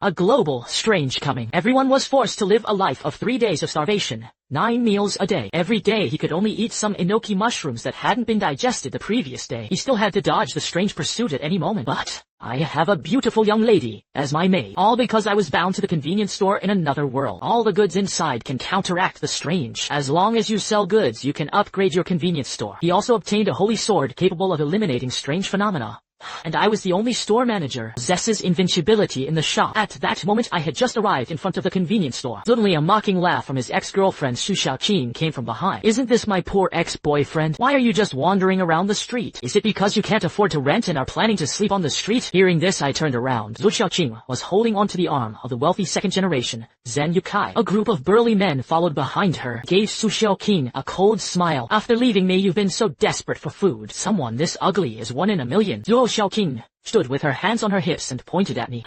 A global strange coming. Everyone was forced to live a life of 3 days of starvation. 9 meals a day. Every day he could only eat some enoki mushrooms that hadn't been digested the previous day. He still had to dodge the strange pursuit at any moment. But I have a beautiful young lady as my maid. All because I was bound to the convenience store in another world. All the goods inside can counteract the strange. As long as you sell goods, you can upgrade your convenience store. He also obtained a holy sword capable of eliminating strange phenomena. And I was the only store manager possesses invincibility in the shop. At that moment I had just arrived in front of the convenience store. Suddenly a mocking laugh from his ex-girlfriend Su Xiaoqing came from behind. Isn't this my poor ex-boyfriend? Why are you just wandering around the street? Is it because you can't afford to rent and are planning to sleep on the street? Hearing this I turned around. Su Xiaoqing was holding onto the arm of the wealthy second generation, Zhen Yukai. A group of burly men followed behind her, gave Su Xiaoqing a cold smile. After leaving me you've been so desperate for food. Someone this ugly is 1 in a million. Su Xiaoqing stood with her hands on her hips and pointed at me.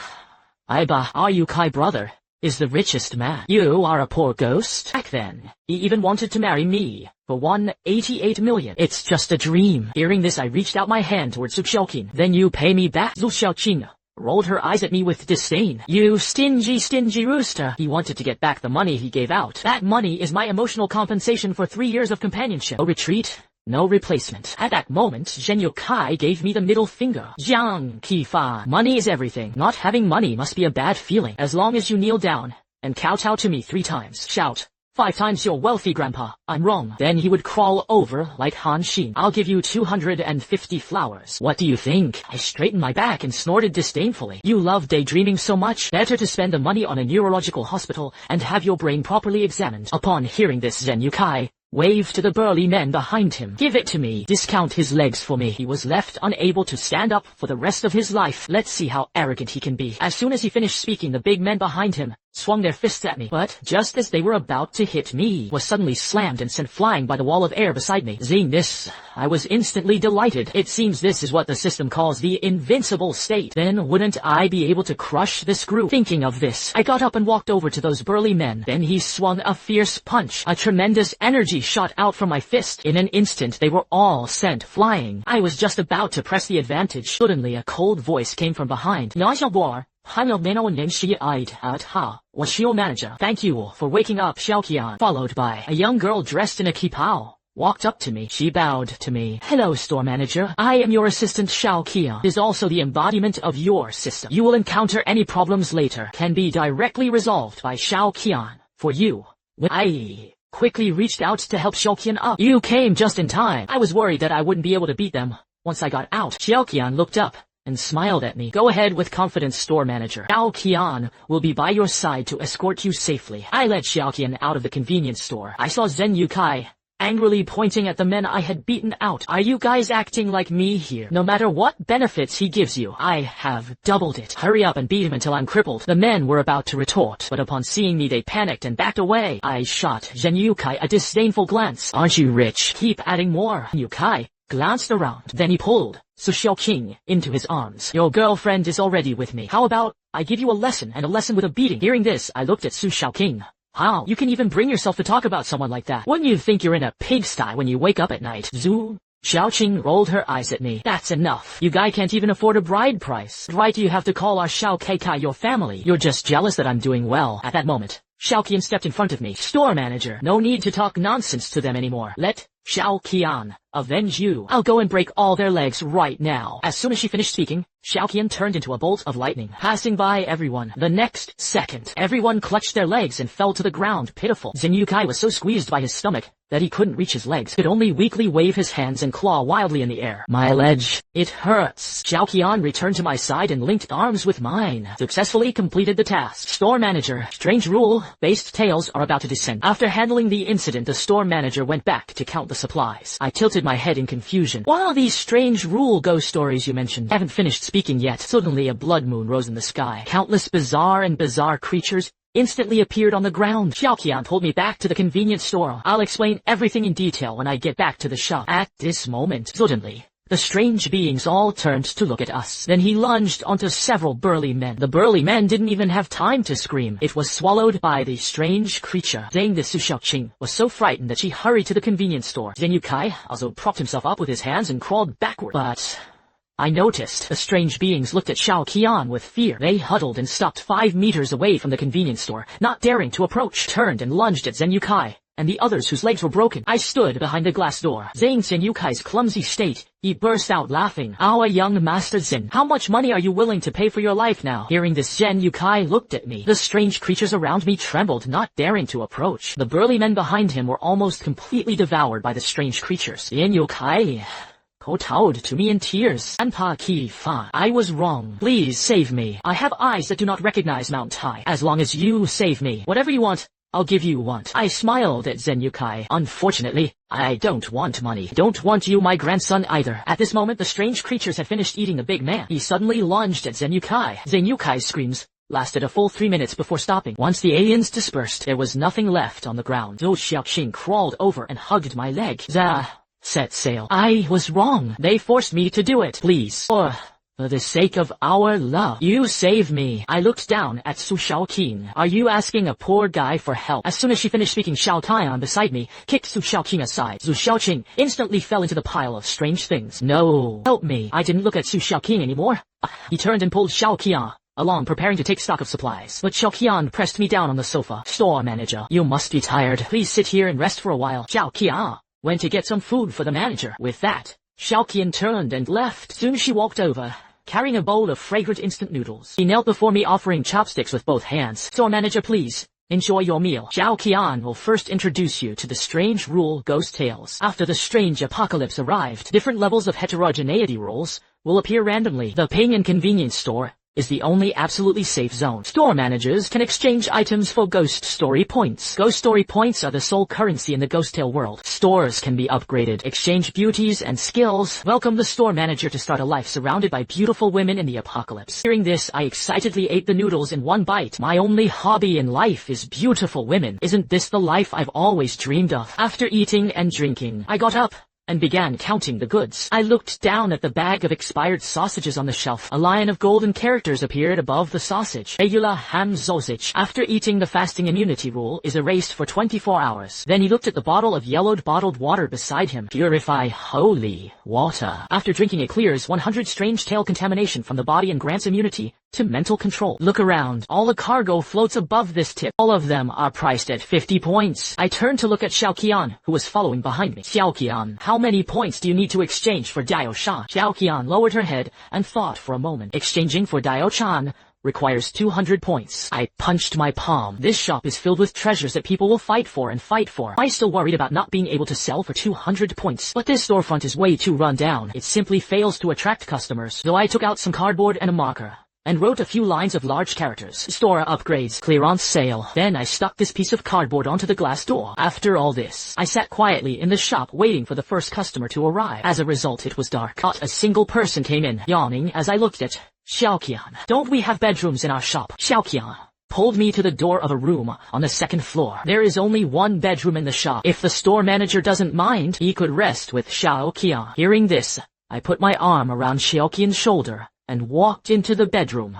Aiba, our Yukai brother is the richest man. You are a poor ghost. Back then, he even wanted to marry me for 188 million. It's just a dream. Hearing this I reached out my hand towards Su Xiaoqing. Then you pay me back. Su Xiaoqing rolled her eyes at me with disdain. You stingy rooster. He wanted to get back the money he gave out. That money is my emotional compensation for 3 years of companionship. No retreat. No replacement. At that moment, Zhen Yukai gave me the middle finger. Jiang Qifa. Money is everything. Not having money must be a bad feeling. As long as you kneel down and kowtow to me 3 times. Shout 5 times your wealthy grandpa. I'm wrong. Then he would crawl over like Han Xin. I'll give you 250 flowers. What do you think? I straightened my back and snorted disdainfully. You love daydreaming so much. Better to spend the money on a neurological hospital and have your brain properly examined. Upon hearing this, Zhen Yukai waved to the burly men behind him. Give it to me. Discount his legs for me. He was left unable to stand up for the rest of his life. Let's see how arrogant he can be. As soon as he finished speaking, the big men behind him swung their fists at me. But just as they were about to hit me, was suddenly slammed and sent flying by the wall of air beside me. Seeing this, I was instantly delighted. It seems this is what the system calls the invincible state. Then wouldn't I be able to crush this group? Thinking of this, I got up and walked over to those burly men. Then he swung a fierce punch. A tremendous energy shot out from my fist. In an instant, they were all sent flying. I was just about to press the advantage. Suddenly, a cold voice came from behind. Was your manager. Thank you for waking up, Xiaoqian. Followed by a young girl dressed in a kipao. Walked up to me. She bowed to me. Hello, store manager. I am your assistant Xiaoqian. Is also the embodiment of your system. You will encounter any problems later. Can be directly resolved by Xiaoqian. For you. I quickly reached out to help Xiaoqian up. You came just in time. I was worried that I wouldn't be able to beat them once I got out. Xiaoqian looked up and smiled at me. Go ahead with confidence, store manager. Xiaoqian will be by your side to escort you safely. I led Xiaoqian out of the convenience store. I saw Zhen Yukai angrily pointing at the men I had beaten out. Are you guys acting like me here? No matter what benefits he gives you, I have doubled it. Hurry up and beat him until I'm crippled. The men were about to retort, but upon seeing me they panicked and backed away. I shot Zhen Yukai a disdainful glance. Aren't you rich? Keep adding more. Yukai glanced around. Then he pulled Su Xiaoqing into his arms. Your girlfriend is already with me. How about I give you a lesson, and a lesson with a beating? Hearing this, I looked at Su Xiaoqing. How? You can even bring yourself to talk about someone like that. Wouldn't you think you're in a pigsty when you wake up at night? Su Xiaoqing rolled her eyes at me. That's enough. You guy can't even afford a bride price. Right, you have to call our Xiao Keikai your family. You're just jealous that I'm doing well. At that moment, Xiaoqian stepped in front of me. Store manager, no need to talk nonsense to them anymore. Let Xiaoqian avenge you. I'll go and break all their legs right now. As soon as she finished speaking, Xiaoqian turned into a bolt of lightning, passing by everyone. The next second, everyone clutched their legs and fell to the ground, pitiful. Zhen Yukai was so squeezed by his stomach that he couldn't reach his legs, could only weakly wave his hands and claw wildly in the air. My leg, it hurts. Xiaoqian returned to my side and linked arms with mine. Successfully completed the task. Store manager, strange rule-based tales are about to descend. After handling the incident, the store manager went back to count the supplies. I tilted my head in confusion. What are these strange rule ghost stories you mentioned? I haven't finished speaking yet. Suddenly a blood moon rose in the sky. Countless bizarre creatures instantly appeared on the ground. Xiaoqian pulled me back to the convenience store. I'll explain everything in detail when I get back to the shop. At this moment, suddenly, the strange beings all turned to look at us. Then he lunged onto several burly men. The burly men didn't even have time to scream. It was swallowed by the strange creature. Saying this, Su Xiaoqing was so frightened that she hurried to the convenience store. Zhen Yukai also propped himself up with his hands and crawled backward. But I noticed. The strange beings looked at Xiao Qian with fear. They huddled and stopped 5 meters away from the convenience store, not daring to approach, turned and lunged at Zhen Yukai and the others whose legs were broken. I stood behind the glass door. Seeing Zhen Yukai's clumsy state, he burst out laughing. Our young master Zhen, how much money are you willing to pay for your life now? Hearing this, Zhen Yukai looked at me. The strange creatures around me trembled, not daring to approach. The burly men behind him were almost completely devoured by the strange creatures. Zhen Yukai kowtowed to me in tears. Anpa Ki Fa, I was wrong. Please save me. I have eyes that do not recognize Mount Tai. As long as you save me, whatever you want, I'll give you want. I smiled at Zhen Yukai. Unfortunately, I don't want money. Don't want you, my grandson, either. At this moment, the strange creatures had finished eating the big man. He suddenly lunged at Zhen Yukai. Zhen Yukai's screams lasted a full 3 minutes before stopping. Once the aliens dispersed, there was nothing left on the ground. Zhou Xiaoqing crawled over and hugged my leg. Set sail. I was wrong. They forced me to do it. Please. For the sake of our love, you save me. I looked down at Su Xiaoqing. Are you asking a poor guy for help? As soon as she finished speaking, Xiao Taian beside me kicked Su Xiaoqing aside. Su Xiaoqing instantly fell into the pile of strange things. No. Help me. I didn't look at Su Xiaoqing anymore. He turned and pulled Xiao Qian along, preparing to take stock of supplies. But Xiao Qian pressed me down on the sofa. Store manager, you must be tired. Please sit here and rest for a while. Xiao Qian went to get some food for the manager. With that, Xiao Qian turned and left. Soon she walked over, carrying a bowl of fragrant instant noodles. He knelt before me, offering chopsticks with both hands. Store manager, please enjoy your meal. Xiao Qian will first introduce you to the strange rule ghost tales. After the strange apocalypse arrived, different levels of heterogeneity rules will appear randomly. The Ping and Convenience Store is the only absolutely safe zone. Store managers can exchange items for ghost story points. Ghost story points are the sole currency in the ghost tale world. Stores can be upgraded, exchange beauties and skills. Welcome the store manager to start a life surrounded by beautiful women in the apocalypse. Hearing this, I excitedly ate the noodles in one bite. My only hobby in life is beautiful women. Isn't this the life I've always dreamed of? After eating and drinking, I got up and began counting the goods. I looked down at the bag of expired sausages on the shelf. A line of golden characters appeared above the sausage. Regula ham sausage. After eating, the fasting immunity rule is erased for 24 hours. Then he looked at the bottle of yellowed bottled water beside him. Purify holy water. After drinking, it clears 100 strange tale contamination from the body and grants immunity to mental control. Look around. All the cargo floats above this tip. All of them are priced at 50 points. I turned to look at Xiao Qian, who was following behind me. Xiao Qian, how many points do you need to exchange for Diao Shan? Xiao Qian lowered her head and thought for a moment. Exchanging for Diao Chan requires 200 points. I punched my palm. This shop is filled with treasures that people will fight for and fight for. I'm still worried about not being able to sell for 200 points. But this storefront is way too run down. It simply fails to attract customers. So I took out some cardboard and a marker and wrote a few lines of large characters. Store upgrades, clear on sale. Then I stuck this piece of cardboard onto the glass door. After all this, I sat quietly in the shop waiting for the first customer to arrive. As a result, it was dark. Not a single person came in, yawning as I looked at Xiao Qian. Don't we have bedrooms in our shop? Xiao Qian pulled me to the door of a room on the second floor. There is only one bedroom in the shop. If the store manager doesn't mind, he could rest with Xiao Qian. Hearing this, I put my arm around Xiao Qian's shoulder and walked into the bedroom.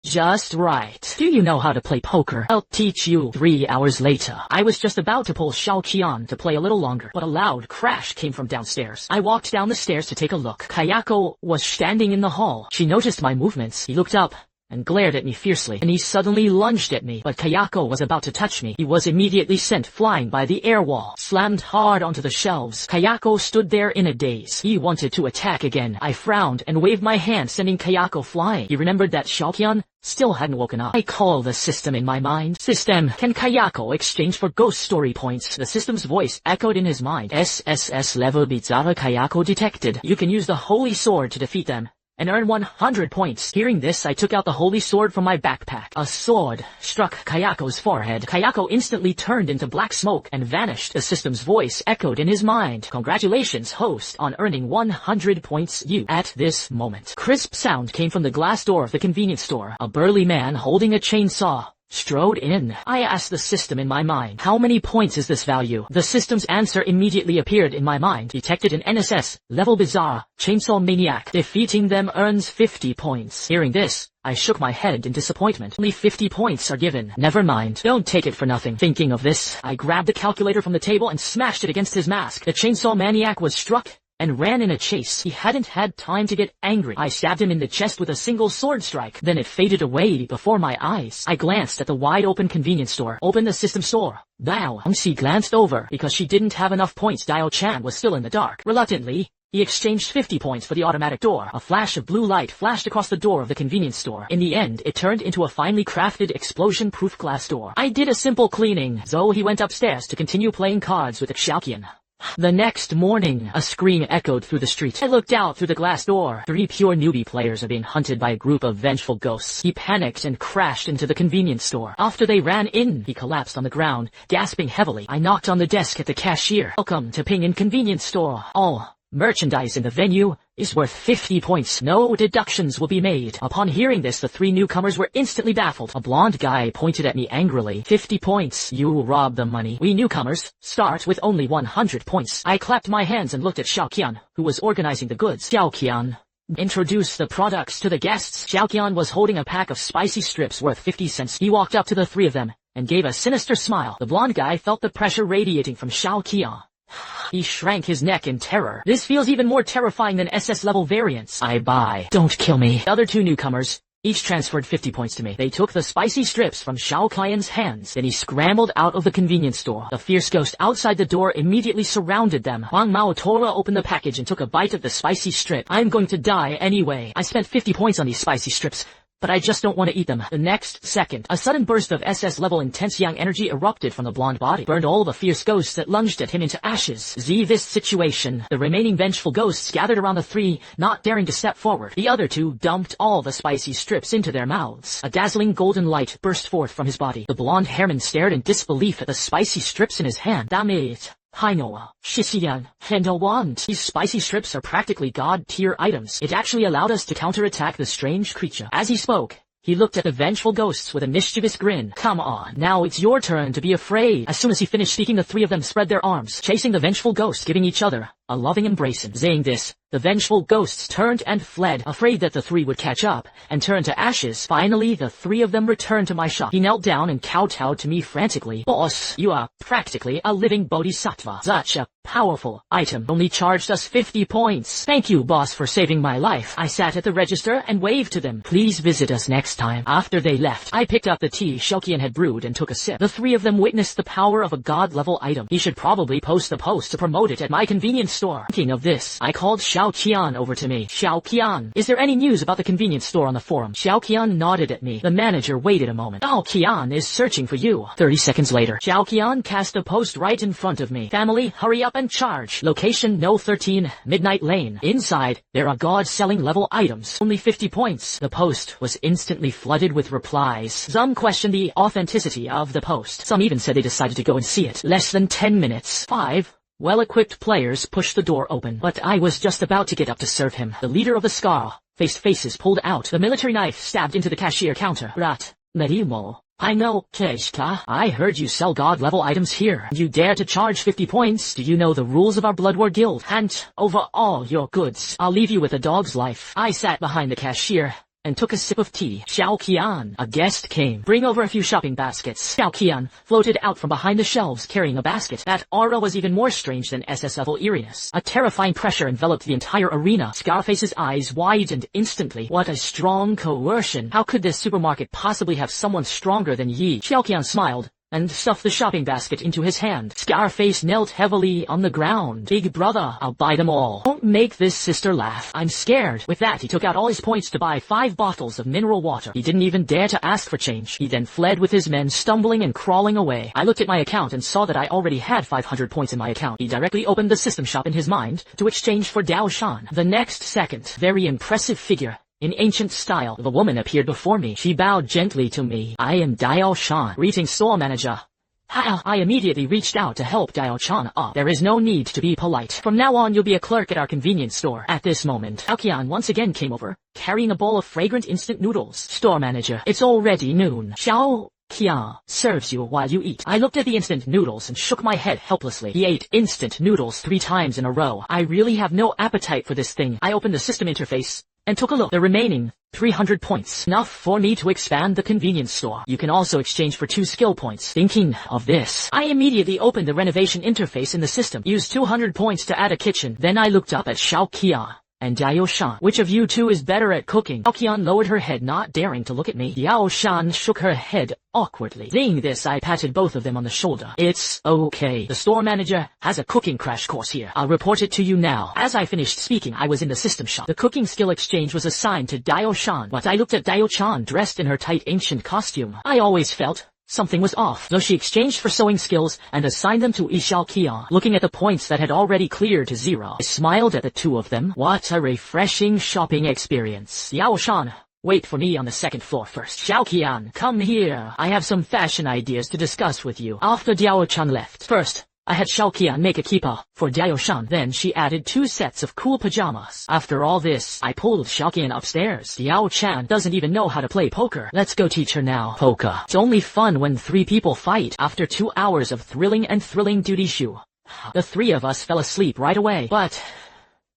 Just right. Do you know how to play poker? I'll teach you. 3 hours later, I was just about to pull Xiao Qian to play a little longer, but a loud crash came from downstairs. I walked down the stairs to take a look. Kayako was standing in the hall. She noticed my movements. He looked up and glared at me fiercely, and he suddenly lunged at me. But Kayako was about to touch me. He was immediately sent flying by the air wall, slammed hard onto the shelves. Kayako stood there in a daze. He wanted to attack again. I frowned and waved my hand, sending Kayako flying. He remembered that Xiao Qian still hadn't woken up. I called the system in my mind. System, can Kayako exchange for ghost story points? The system's voice echoed in his mind. SSS level Bizarre Kayako detected. You can use the holy sword to defeat them and earn 100 points. Hearing this, I took out the holy sword from my backpack. A sword struck Kayako's forehead. Kayako instantly turned into black smoke and vanished. The system's voice echoed in his mind. Congratulations, host, on earning 100 points. At this moment, crisp sound came from the glass door of the convenience store. A burly man holding a chainsaw strode in. I asked the system in my mind, how many points is this value? The system's answer immediately appeared in my mind. Detected an NSS level Bizarre Chainsaw Maniac. Defeating them earns 50 points. Hearing this, I shook my head in disappointment. Only 50 points are given. Never mind. Don't take it for nothing. Thinking of this, I grabbed the calculator from the table and smashed it against his mask. The Chainsaw Maniac was struck and ran in a chase. He hadn't had time to get angry. I stabbed him in the chest with a single sword strike. Then it faded away before my eyes. I glanced at the wide-open convenience store, opened the system store. Bao. She glanced over because she didn't have enough points. Diao-chan was still in the dark. Reluctantly, he exchanged 50 points for the automatic door. A flash of blue light flashed across the door of the convenience store. In the end, it turned into a finely crafted explosion-proof glass door. I did a simple cleaning, so he went upstairs to continue playing cards with Xiaoqian. The next morning, a scream echoed through the street. I looked out through the glass door. 3 pure newbie players are being hunted by a group of vengeful ghosts. He panicked and crashed into the convenience store. After they ran in, he collapsed on the ground, gasping heavily. I knocked on the desk at the cashier. Welcome to Ping Convenience Store. All merchandise in the venue is worth 50 points. No deductions will be made. Upon hearing this, the 3 newcomers were instantly baffled. A blonde guy pointed at me angrily. 50 points. You robbed the money. We newcomers start with only 100 points. I clapped my hands and looked at Xiaoqian, who was organizing the goods. Xiaoqian, introduce the products to the guests. Xiaoqian was holding a pack of spicy strips worth 50 cents. He walked up to the 3 of them and gave a sinister smile. The blonde guy felt the pressure radiating from Xiaoqian. He shrank his neck in terror. This feels even more terrifying than SS level variants. I buy. Don't kill me. The other 2 newcomers each transferred 50 points to me. They took the spicy strips from Xiaoqian's hands. Then he scrambled out of the convenience store. The fierce ghost outside the door immediately surrounded them. Huang Mao Tora opened the package and took a bite of the spicy strip. I'm going to die anyway. I spent 50 points on these spicy strips, but I just don't want to eat them. The next second, a sudden burst of SS-level intense yang energy erupted from the blonde body, burned all the fierce ghosts that lunged at him into ashes. This situation, the remaining vengeful ghosts gathered around the 3, not daring to step forward. The other 2 dumped all the spicy strips into their mouths. A dazzling golden light burst forth from his body. The blonde hairman stared in disbelief at the spicy strips in his hand. Damn it. Hainoa, Shixian, and a wand. These spicy strips are practically god-tier items. It actually allowed us to counterattack the strange creature. As he spoke, he looked at the vengeful ghosts with a mischievous grin. Come on, now it's your turn to be afraid. As soon as he finished speaking, the 3 of them spread their arms, chasing the vengeful ghosts, giving each other a loving embrace. Saying this, the vengeful ghosts turned and fled, afraid that the 3 would catch up and turn to ashes. Finally, the 3 of them returned to my shop. He knelt down and kowtowed to me frantically. Boss, you are practically a living bodhisattva. Such a powerful item only charged us 50 points. Thank you, boss, for saving my life. I sat at the register and waved to them. Please visit us next time. After they left, I picked up the tea Xiaoqian had brewed and took a sip. The 3 of them witnessed the power of a god-level item. He should probably post a post to promote it at my convenience store. Thinking of this, I called Xiaoqian over to me. Xiaoqian, is there any news about the convenience store on the forum? Xiaoqian nodded at me. The manager waited a moment. Xiaoqian is searching for you. 30 seconds later, Xiaoqian cast a post right in front of me. Family, hurry up and charge. Location, No 13, Midnight Lane. Inside, there are god-selling level items. Only 50 points. The post was instantly flooded with replies. Some questioned the authenticity of the post. Some even said they decided to go and see it. Less than 10 minutes. 5 well-equipped players pushed the door open, but I was just about to get up to serve him. The leader of the Scar-faced faces pulled out. The military knife stabbed into the cashier counter. Rat, Medimo. I know, Keshka. I heard you sell god-level items here. You dare to charge 50 points? Do you know the rules of our Blood War Guild? Hand over all your goods. I'll leave you with a dog's life. I sat behind the cashier and took a sip of tea. Xiaoqian, a guest came. Bring over a few shopping baskets. Xiaoqian floated out from behind the shelves carrying a basket. That aura was even more strange than SS-level eeriness. A terrifying pressure enveloped the entire arena. Scarface's eyes widened instantly. What a strong coercion. How could this supermarket possibly have someone stronger than Yi? Xiaoqian smiled and stuffed the shopping basket into his hand. Scarface knelt heavily on the ground. Big brother, I'll buy them all. Don't make this sister laugh. I'm scared. With that, he took out all his points to buy 5 bottles of mineral water. He didn't even dare to ask for change. He then fled with his men, stumbling and crawling away. I looked at my account and saw that I already had 500 points in my account. He directly opened the system shop in his mind to exchange for Dao Shan. The next second, very impressive figure in ancient style, the woman appeared before me. She bowed gently to me. I am Dao Shan. Greetings, store manager. I immediately reached out to help Dao Shan up. There is no need to be polite. From now on, you'll be a clerk at our convenience store. At this moment, Xiaoqian once again came over, carrying a bowl of fragrant instant noodles. Store manager, it's already noon. Xiaoqian serves you while you eat. I looked at the instant noodles and shook my head helplessly. He ate instant noodles 3 times in a row. I really have no appetite for this thing. I opened the system interface and took a look. The remaining 300 points, enough for me to expand the convenience store. You can also exchange for 2 skill points. Thinking of this, I immediately opened the renovation interface in the system, used 200 points to add a kitchen. Then I looked up at Xiao Qian and Diao Shan. Which of you two is better at cooking? Xiao Qian lowered her head, not daring to look at me. Diao Shan shook her head awkwardly. Seeing this, I patted both of them on the shoulder. It's okay. The store manager has a cooking crash course here. I'll report it to you now. As I finished speaking, I was in the system shop. The cooking skill exchange was assigned to Diao Shan, but I looked at Diao Shan dressed in her tight ancient costume. I always felt something was off, so she exchanged for sewing skills and assigned them to Xiao Qian. Looking at the points that had already cleared to 0, I smiled at the two of them. What a refreshing shopping experience. Diao Shan, wait for me on the 2nd floor first. Xiao Qian, come here. I have some fashion ideas to discuss with you. After Diao Shan left, first, I had Xiao Qian make a kippah for Diao Shan. Then she added 2 sets of cool pajamas. After all this, I pulled Xiao Qian upstairs. Diao Chan doesn't even know how to play poker. Let's go teach her now. Poker. It's only fun when 3 people fight. After 2 hours of thrilling duty shu, the 3 of us fell asleep right away. But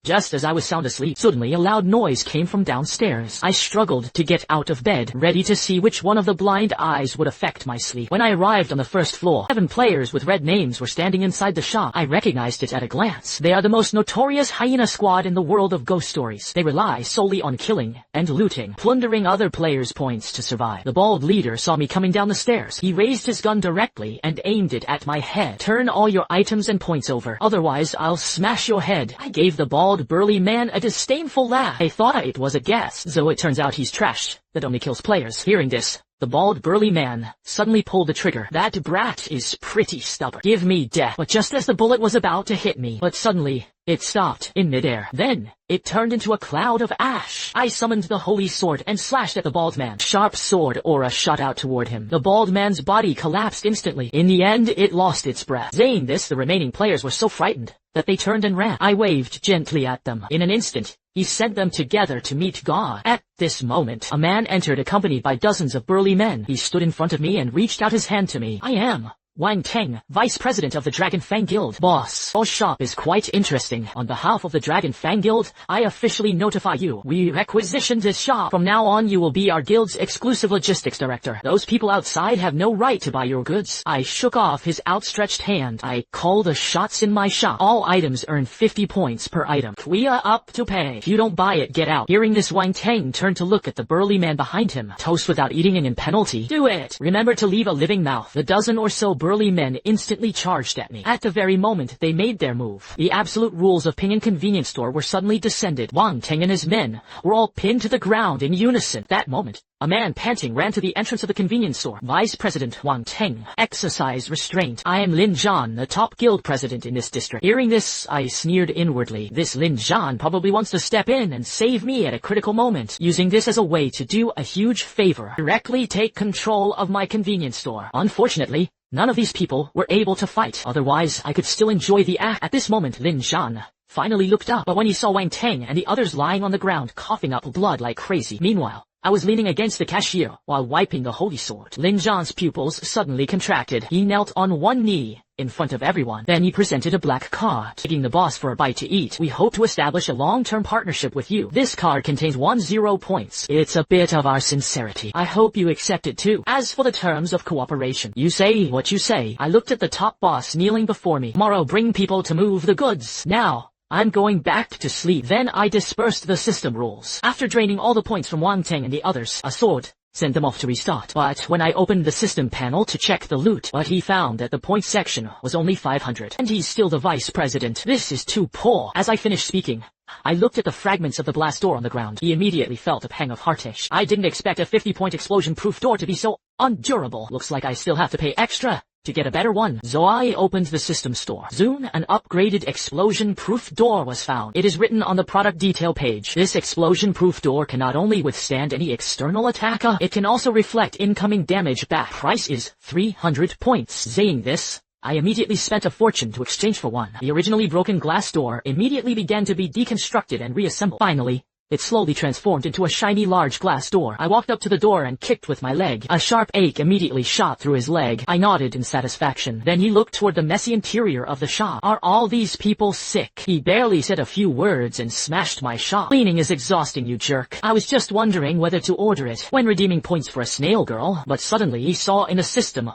just as I was sound asleep, suddenly a loud noise came from downstairs. I struggled to get out of bed, ready to see which one of the blind eyes would affect my sleep. When I arrived on the 1st floor, 7 players with red names were standing inside the shop. I recognized it at a glance. They are the most notorious hyena squad in the world of ghost stories. They rely solely on killing and looting, plundering other players' points to survive. The bald leader saw me coming down the stairs. He raised his gun directly and aimed it at my head. Turn all your items and points over, otherwise I'll smash your head. I gave the bald burly man a disdainful laugh. I thought it was a guess, so it turns out he's trash that only kills players. Hearing this, the bald burly man suddenly pulled the trigger. That brat is pretty stubborn. Give me death. But just as the bullet was about to hit me, suddenly it stopped in midair. Then it turned into a cloud of ash. I summoned the holy sword and slashed at the bald man. Sharp sword aura shot out toward him. The bald man's body collapsed instantly. In the end, it lost its breath. Saying this, the remaining players were so frightened that they turned and ran. I waved gently at them. In an instant, he sent them together to meet God. At this moment, a man entered accompanied by dozens of burly men. He stood in front of me and reached out his hand to me. I am Wang Teng, Vice President of the Dragon Fang Guild. Boss, our shop is quite interesting. On behalf of the Dragon Fang Guild, I officially notify you. We requisitioned this shop. From now on, you will be our guild's exclusive logistics director. Those people outside have no right to buy your goods. I shook off his outstretched hand. I call the shots in my shop. All items earn 50 points per item. We are up to pay. If you don't buy it, get out. Hearing this, Wang Teng turned to look at the burly man behind him. Toast without eating and in penalty. Do it. Remember to leave a living mouth. The dozen or so burly men instantly charged at me. At the very moment they made their move, the absolute rules of Ping and Convenience Store were suddenly descended. Wang Teng and his men were all pinned to the ground in unison. That moment, a man panting ran to the entrance of the convenience store. Vice President Wang Teng exercised restraint. I am Lin Zhan, the top guild president in this district. Hearing this, I sneered inwardly. This Lin Zhan probably wants to step in and save me at a critical moment, using this as a way to do a huge favor. Directly take control of my convenience store. Unfortunately, none of these people were able to fight. Otherwise, I could still enjoy the act. At this moment, Lin Zhan finally looked up, but when he saw Wang Teng and the others lying on the ground coughing up blood like crazy. Meanwhile, I was leaning against the cashier while wiping the holy sword. Lin Zhan's pupils suddenly contracted. He knelt on one knee in front of everyone. Then he presented a black card, begging the boss for a bite to eat. We hope to establish a long-term partnership with you. This card contains 10 points. It's a bit of our sincerity. I hope you accept it too. As for the terms of cooperation, you say what you say. I looked at the top boss kneeling before me. Tomorrow bring people to move the goods. Now, I'm going back to sleep. Then I dispersed the system rules. After draining all the points from Wang Teng and the others, a sword sent them off to restart. But when I opened the system panel to check the loot, he found that the points section was only 500. And he's still the vice president. This is too poor. As I finished speaking, I looked at the fragments of the blast door on the ground. He immediately felt a pang of heartache. I didn't expect a 50-point explosion-proof door to be so undurable. Looks like I still have to pay extra to get a better one. So I opened the system store. Soon, an upgraded explosion-proof door was found. It is written on the product detail page. This explosion-proof door can not only withstand any external attacker, it can also reflect incoming damage back. Price is 300 points. Saying this, I immediately spent a fortune to exchange for one. The originally broken glass door immediately began to be deconstructed and reassembled. Finally, It slowly transformed into a shiny large glass door. I walked up to the door and kicked with my leg. A sharp ache immediately shot through his leg. I nodded in satisfaction. Then he looked toward the messy interior of the shop. Are all these people sick? He barely said a few words and smashed my shop. Cleaning is exhausting, you jerk. I was just wondering whether to order it when redeeming points for a snail girl, but suddenly he saw in the system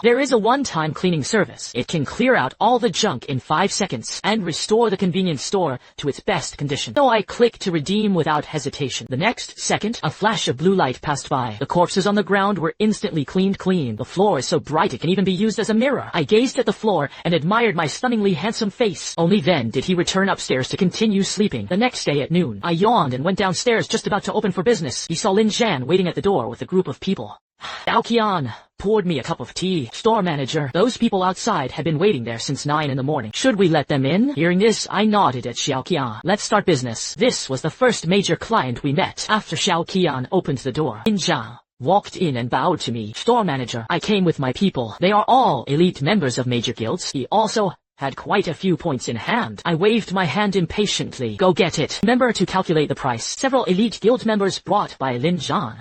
there is a one-time cleaning service. It can clear out all the junk in 5 seconds and restore the convenience store to its best condition. So I clicked to redeem without hesitation. The next second, a flash of blue light passed by. The corpses on the ground were instantly cleaned clean. The floor is so bright it can even be used as a mirror. I gazed at the floor and admired my stunningly handsome face. Only then did he return upstairs to continue sleeping. The next day at noon, I yawned and went downstairs just about to open for business. He saw Lin Zhan waiting at the door with a group of people. Xiao poured me a cup of tea. Store manager, those people outside had been waiting there since 9 in the morning. Should we let them in? Hearing this, I nodded at Xiao. Let's start business. This was the first major client we met. After Xiao opened the door, Lin Zhan walked in and bowed to me. Store manager, I came with my people. They are all elite members of major guilds. He also had quite a few points in hand. I waved my hand impatiently. Go get it. Remember to calculate the price. Several elite guild members brought by Lin Zhan.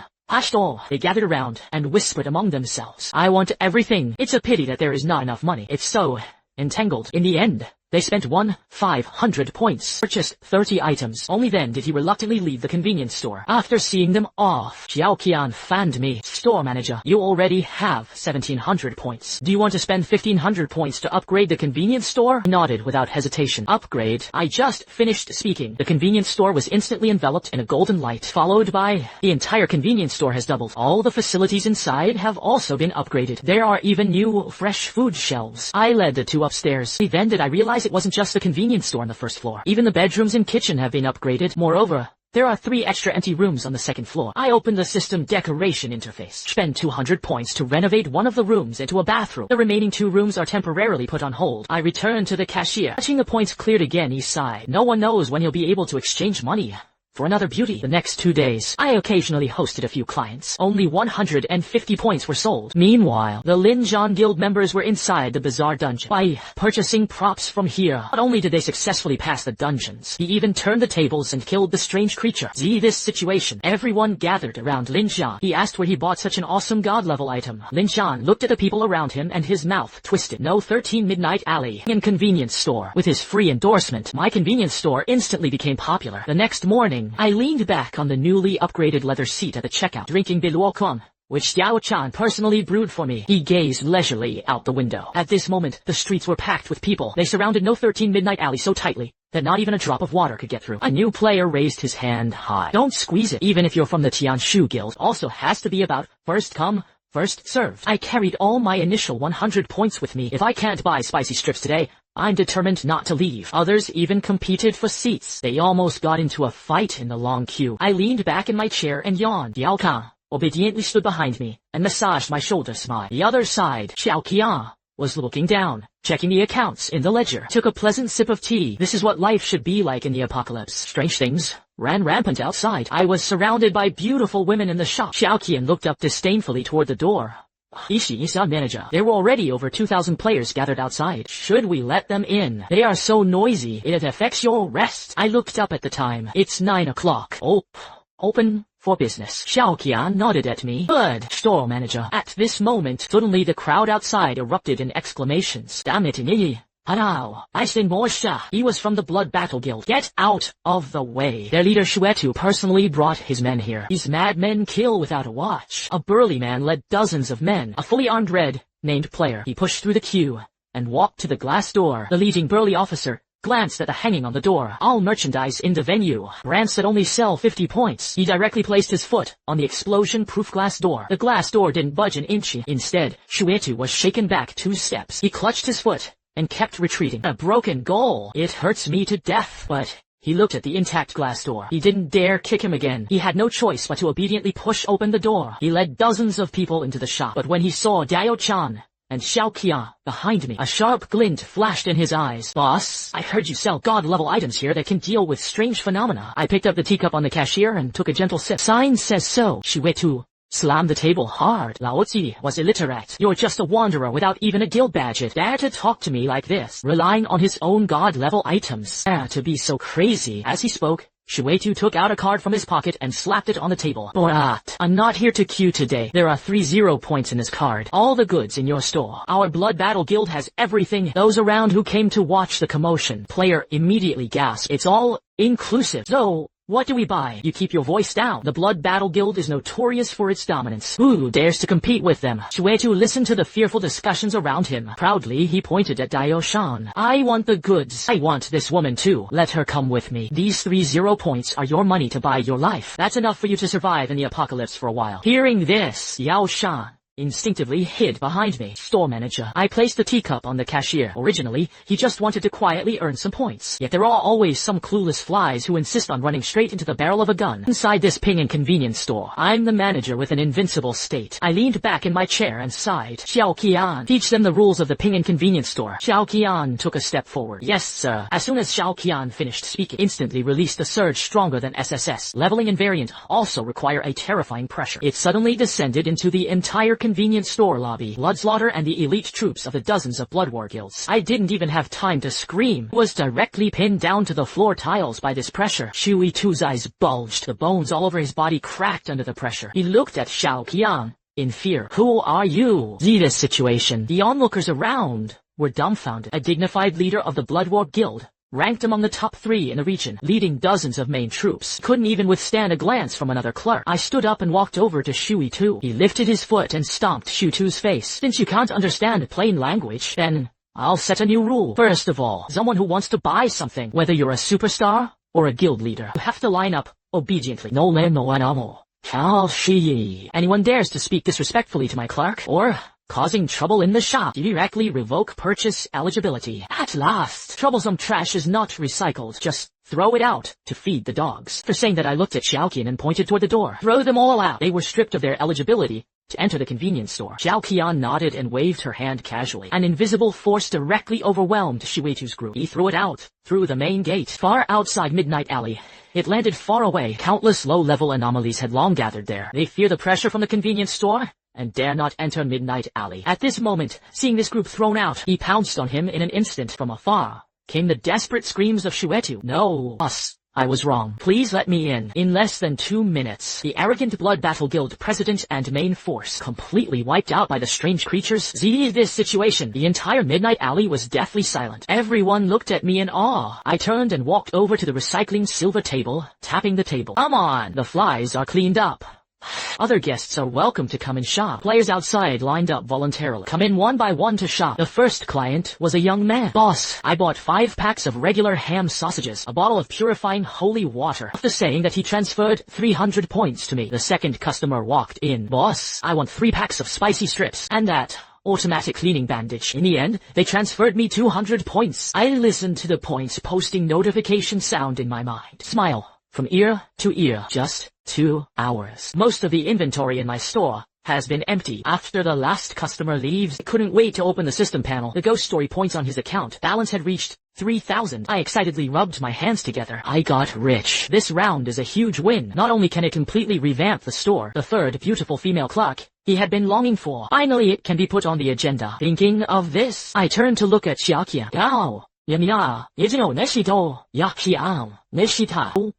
They gathered around and whispered among themselves. I want everything. It's a pity that there is not enough money. It's so entangled. In the end, they spent 500 points, purchased 30 items. Only then did he reluctantly leave the convenience store. After seeing them off, Xiao fanned me. Store manager, you already have 1700 points. Do you want to spend 1500 points to upgrade the convenience store? I nodded without hesitation. Upgrade? I just finished speaking. The convenience store was instantly enveloped in a golden light, followed by the entire convenience store has doubled. All the facilities inside have also been upgraded. There are even new fresh food shelves. I led the two upstairs. Then did I realize it wasn't just the convenience store on the first floor. Even the bedrooms and kitchen have been upgraded. Moreover, there are 3 extra empty rooms on the second floor. I opened the system decoration interface. Spend 200 points to renovate one of the rooms into a bathroom. The remaining 2 rooms are temporarily put on hold. I returned to the cashier. Watching the points cleared again, he sighed. No one knows when he'll be able to exchange money for another beauty. The next 2 days, I occasionally hosted a few clients. Only 150 points were sold. Meanwhile, the Lin Zhan Guild members were inside the bizarre dungeon. By purchasing props from here, not only did they successfully pass the dungeons, he even turned the tables and killed the strange creature. See this situation. Everyone gathered around Lin Zhan. He asked where he bought such an awesome god-level item. Lin Zhan looked at the people around him and his mouth twisted. No 13 Midnight Alley and convenience store. With his free endorsement, my convenience store instantly became popular. The next morning, I leaned back on the newly upgraded leather seat at the checkout, drinking Biluokon, which Xiao personally brewed for me. He gazed leisurely out the window. At this moment, the streets were packed with people. They surrounded No 13 Midnight Alley so tightly that not even a drop of water could get through. A new player raised his hand high. Don't squeeze it. Even if you're from the Tianshu Guild, also has to be about first come, first served. I carried all my initial 100 points with me. If I can't buy spicy strips today, I'm determined not to leave. Others even competed for seats. They almost got into a fight in the long queue. I leaned back in my chair and yawned. Yao Kan obediently stood behind me and massaged my shoulder smile. The other side, Xiao Qian was looking down, checking the accounts in the ledger. Took a pleasant sip of tea. This is what life should be like in the apocalypse. Strange things ran rampant outside. I was surrounded by beautiful women in the shop. Xiao Qian looked up disdainfully toward the door. Ishii-san manager. There were already over 2,000 players gathered outside. Should we let them in? They are so noisy, it affects your rest. I looked up at the time. It's 9 o'clock. Oh, open for business. Xiao Qian nodded at me. Good, store manager. At this moment, suddenly the crowd outside erupted in exclamations. Damn it, Nii. Hanao, Morsha. He was from the Blood Battle Guild. Get out of the way. Their leader Shuetu personally brought his men here. These madmen kill without a watch. A burly man led dozens of men. A fully armed red, named player. He pushed through the queue and walked to the glass door. The leading burly officer glanced at the hanging on the door. All merchandise in the venue. Brands that only sell 50 points. He directly placed his foot on the explosion-proof glass door. The glass door didn't budge an inch. Instead, Shuetu was shaken back 2 steps. He clutched his foot and kept retreating. A broken goal. It hurts me to death. But he looked at the intact glass door. He didn't dare kick him again. He had no choice but to obediently push open the door. He led dozens of people into the shop. But when he saw Diao-chan and Xiao Qian behind me, a sharp glint flashed in his eyes. Boss, I heard you sell god-level items here that can deal with strange phenomena. I picked up the teacup on the cashier and took a gentle sip. Sign says so. Shuetu slammed the table hard. Laozi was illiterate. You're just a wanderer without even a guild badge. Dare to talk to me like this, relying on his own god-level items. Dare to be so crazy. As he spoke, Shuetu took out a card from his pocket and slapped it on the table. Borat, I'm not here to queue today. There are 30 points in this card. All the goods in your store. Our Blood Battle Guild has everything. Those around who came to watch the commotion. Player immediately gasped. It's all inclusive. So, what do we buy? You keep your voice down. The Blood Battle Guild is notorious for its dominance. Who dares to compete with them? Shuetu listened to the fearful discussions around him. Proudly, he pointed at Dio-shan. I want the goods. I want this woman too. Let her come with me. These 30 points are your money to buy your life. That's enough for you to survive in the apocalypse for a while. Hearing this, Yao-shan instinctively hid behind me. Store manager. I placed the teacup on the cashier. Originally, he just wanted to quietly earn some points. Yet there are always some clueless flies who insist on running straight into the barrel of a gun. Inside this ping and convenience store, I'm the manager with an invincible state. I leaned back in my chair and sighed. Xiao Qian, teach them the rules of the ping and convenience store. Xiao Qian took a step forward. Yes, sir. As soon as Xiao Qian finished speaking, instantly released a surge stronger than SSS. Leveling and variant also require a terrifying pressure. It suddenly descended into the entire convenience store lobby. Bloodslaughter and the elite troops of the dozens of Blood War guilds. I didn't even have time to scream. Was directly pinned down to the floor tiles by this pressure. Shui Tu's eyes bulged. The bones all over his body cracked under the pressure. He looked at Xiao Qian in fear. Who are you? See this situation. The onlookers around were dumbfounded. A dignified leader of the Blood War guild, ranked among the top 3 in the region, leading dozens of main troops, couldn't even withstand a glance from another clerk. I stood up and walked over to Shui Tu. He lifted his foot and stomped Shui Tu's face. Since you can't understand plain language, then I'll set a new rule. First of all, someone who wants to buy something, whether you're a superstar or a guild leader, you have to line up obediently. No le no anamo. Anyone dares to speak disrespectfully to my clerk, or causing trouble in the shop, directly revoke purchase eligibility. At last, troublesome trash is not recycled, just throw it out to feed the dogs. For saying that, I looked at Xiaoqian and pointed toward the door. Throw them all out. They were stripped of their eligibility to enter the convenience store. Xiaoqian nodded and waved her hand casually. An invisible force directly overwhelmed Shueitu's group. He threw it out through the main gate, far outside Midnight Alley. It landed far away. Countless low-level anomalies had long gathered there. They fear the pressure from the convenience store and dare not enter Midnight Alley. At this moment, seeing this group thrown out, he pounced on him in an instant. From afar came the desperate screams of Shuetu. No, boss, I was wrong. Please let me in. In less than 2 minutes, the arrogant Blood Battle Guild president and main force, completely wiped out by the strange creatures. See this situation. The entire Midnight Alley was deathly silent. Everyone looked at me in awe. I turned and walked over to the recycling silver table, tapping the table. Come on, the flies are cleaned up. Other guests are welcome to come and shop. Players outside lined up voluntarily. Come in one by one to shop. The first client was a young man. Boss, I bought 5 packs of regular ham sausages, a bottle of purifying holy water. After saying that, he transferred 300 points to me. The second customer walked in. Boss, I want 3 packs of spicy strips, and that automatic cleaning bandage. In the end, they transferred me 200 points. I listened to the points posting notification sound in my mind. Smile from ear to ear. Just 2 hours. Most of the inventory in my store has been empty. After the last customer leaves, I couldn't wait to open the system panel. The ghost story points on his account balance had reached 3,000. I excitedly rubbed my hands together. I got rich. This round is a huge win. Not only can it completely revamp the store, the third beautiful female clerk he had been longing for, finally it can be put on the agenda. Thinking of this, I turned to look at Xiaoqian. Gao.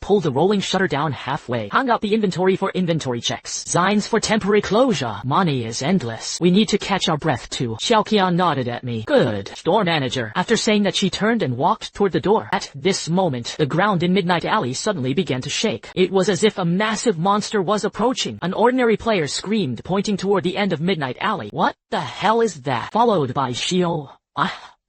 Pulled the rolling shutter down halfway. Hung up the inventory for inventory checks. Signs for temporary closure. Money is endless. We need to catch our breath too. Xiaoqian nodded at me. Good. Store manager. After saying that, she turned and walked toward the door. At this moment, the ground in Midnight Alley suddenly began to shake. It was as if a massive monster was approaching. An ordinary player screamed, pointing toward the end of Midnight Alley. What the hell is that? Followed by Shio.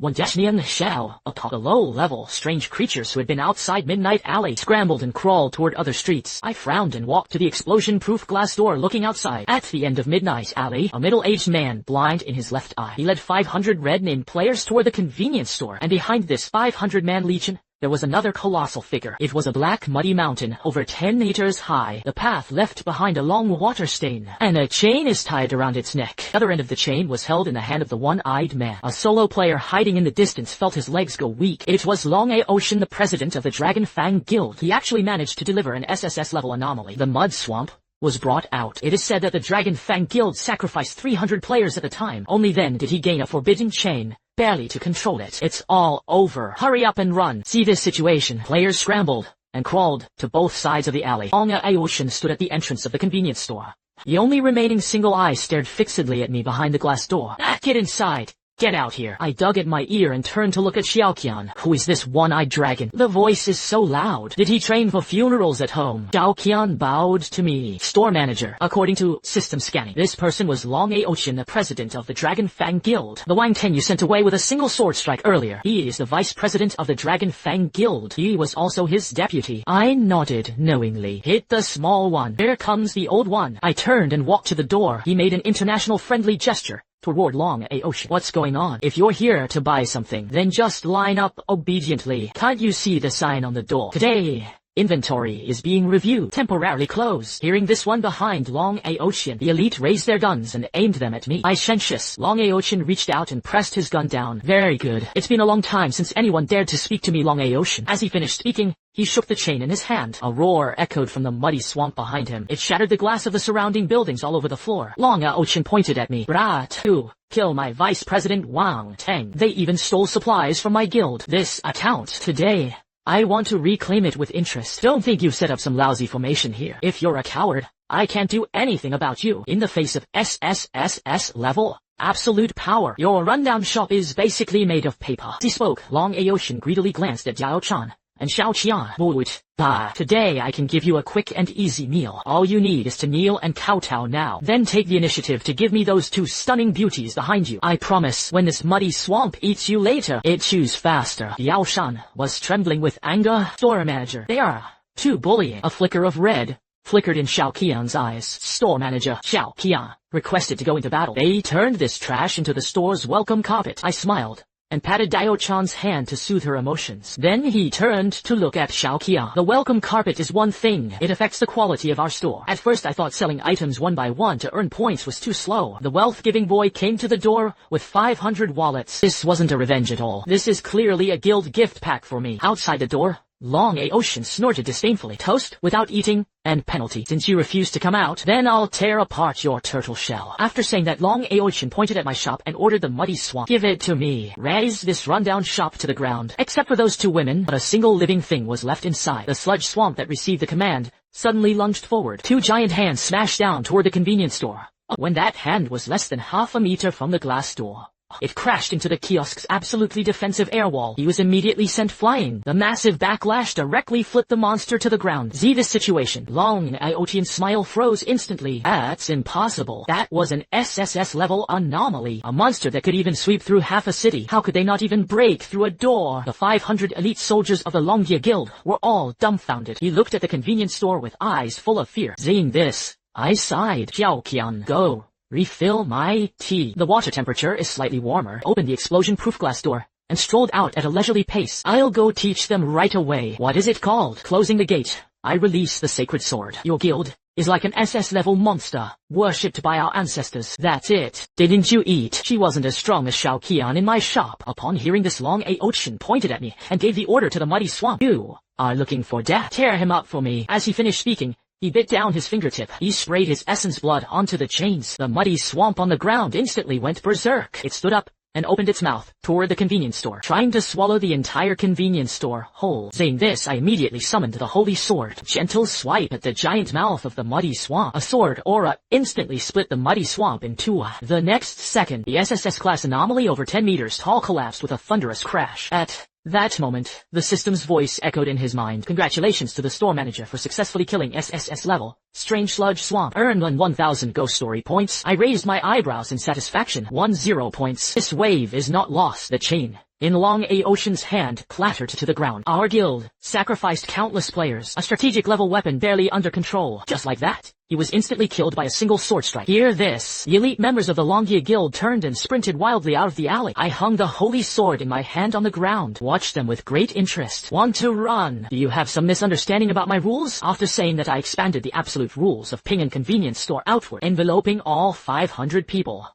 The low-level, strange creatures who had been outside Midnight Alley scrambled and crawled toward other streets. I frowned and walked to the explosion-proof glass door looking outside. At the end of Midnight Alley, a middle-aged man, blind in his left eye. He led 500 red-named players toward the convenience store, and behind this 500-man legion, there was another colossal figure. It was a black muddy mountain, over 10 meters high. The path left behind a long water stain, and a chain is tied around its neck. The other end of the chain was held in the hand of the one-eyed man. A solo player hiding in the distance felt his legs go weak. It was Long A Ocean, the president of the Dragon Fang Guild. He actually managed to deliver an SSS-level anomaly. The mud swamp was brought out. It is said that the Dragon Fang Guild sacrificed 300 players at a time. Only then did he gain a forbidden chain, barely to control it. It's all over. Hurry up and run. See this situation. Players scrambled and crawled to both sides of the alley. Long Aoshin stood at the entrance of the convenience store. The only remaining single eye stared fixedly at me behind the glass door. Get inside. Get out here. I dug at my ear and turned to look at Xiaoqian. Who is this one-eyed dragon? The voice is so loud. Did he train for funerals at home? Xiaoqian bowed to me. Store manager. According to system scanning, this person was Long Aoshin, the president of the Dragon Fang Guild. The Wang Ten you sent away with a single sword strike earlier. He is the vice president of the Dragon Fang Guild. He was also his deputy. I nodded knowingly. Hit the small one. Here comes the old one. I turned and walked to the door. He made an international friendly gesture toward Long Aoshin. What's going on? If you're here to buy something, then just line up obediently. Can't you see the sign on the door? Today, inventory is being reviewed. Temporarily closed. Hearing this one behind Long Aoshin, the elite raised their guns and aimed them at me. Licentious. Long Aoshin reached out and pressed his gun down. Very good. It's been a long time since anyone dared to speak to me, Long Aoshin. As he finished speaking, he shook the chain in his hand. A roar echoed from the muddy swamp behind him. It shattered the glass of the surrounding buildings all over the floor. Long Aoshin pointed at me. Brat, who? Kill my vice president Wang Teng. They even stole supplies from my guild. This account. Today, I want to reclaim it with interest. Don't think you've set up some lousy formation here. If you're a coward, I can't do anything about you. In the face of SSSS level absolute power, your rundown shop is basically made of paper. As he spoke, Long Aoshin greedily glanced at Yao Chan and Xiao Qian. Today I can give you a quick and easy meal. All you need is to kneel and kowtow now. Then take the initiative to give me those two stunning beauties behind you. I promise, when this muddy swamp eats you later, it chews faster. Yao Shan was trembling with anger. Store manager. They are too bullying. A flicker of red flickered in Xiao Qian's eyes. Store manager Xiao Qian requested to go into battle. They turned this trash into the store's welcome carpet. I smiled and patted Dio Chan's hand to soothe her emotions. Then he turned to look at Xiao Qian. The welcome carpet is one thing. It affects the quality of our store. At first I thought selling items one by one to earn points was too slow. The wealth-giving boy came to the door with 500 wallets. This wasn't a revenge at all. This is clearly a guild gift pack for me. Outside the door, Long Aoshin snorted disdainfully. Toast without eating and penalty. Since you refuse to come out, then I'll tear apart your turtle shell. After saying that, Long Aoshin pointed at my shop and ordered the muddy swamp. Give it to me. Raise this rundown shop to the ground. Except for those two women, not a single living thing was left inside. The sludge swamp that received the command suddenly lunged forward. Two giant hands smashed down toward the convenience store. When that hand was less than half a meter from the glass door, it crashed into the kiosk's absolutely defensive air wall. He was immediately sent flying. The massive backlash directly flipped the monster to the ground. See this situation. Long Aoshin's smile froze instantly. That's impossible. That was an SSS level anomaly. A monster that could even sweep through half a city. How could they not even break through a door? The 500 elite soldiers of the Longjie Guild were all dumbfounded. He looked at the convenience store with eyes full of fear. Seeing this, I sighed. Xiaoqian, go. Refill my tea. The water temperature is slightly warmer. Opened the explosion-proof glass door and strolled out at a leisurely pace. I'll go teach them right away. What is it called? Closing the gate, I release the sacred sword. Your guild is like an SS-level monster, worshipped by our ancestors. That's it. Didn't you eat? She wasn't as strong as Xiaoqian in my shop. Upon hearing this, Long Aoshin pointed at me and gave the order to the muddy swamp. You are looking for death. Tear him up for me. As he finished speaking, he bit down his fingertip. He sprayed his essence blood onto the chains. The muddy swamp on the ground instantly went berserk. It stood up and opened its mouth toward the convenience store, trying to swallow the entire convenience store whole. Saying this, I immediately summoned the holy sword. Gentle swipe at the giant mouth of the muddy swamp. A sword aura instantly split the muddy swamp in two. The next second, the SSS class anomaly over 10 meters tall collapsed with a thunderous crash. At that moment, the system's voice echoed in his mind. Congratulations to the store manager for successfully killing SSS level Strange Sludge Swamp. Earned 1,000 ghost story points. I raised my eyebrows in satisfaction. 10 points. This wave is not lost. The chain in Long Aoshin's hand clattered to the ground. Our guild sacrificed countless players. A strategic level weapon barely under control. Just like that, he was instantly killed by a single sword strike. Hear this. The elite members of the Longjie Guild turned and sprinted wildly out of the alley. I hung the holy sword in my hand on the ground. Watched them with great interest. Want to run? Do you have some misunderstanding about my rules? After saying that, I expanded the absolute rules of Ping and Convenience Store outward, enveloping all 500 people.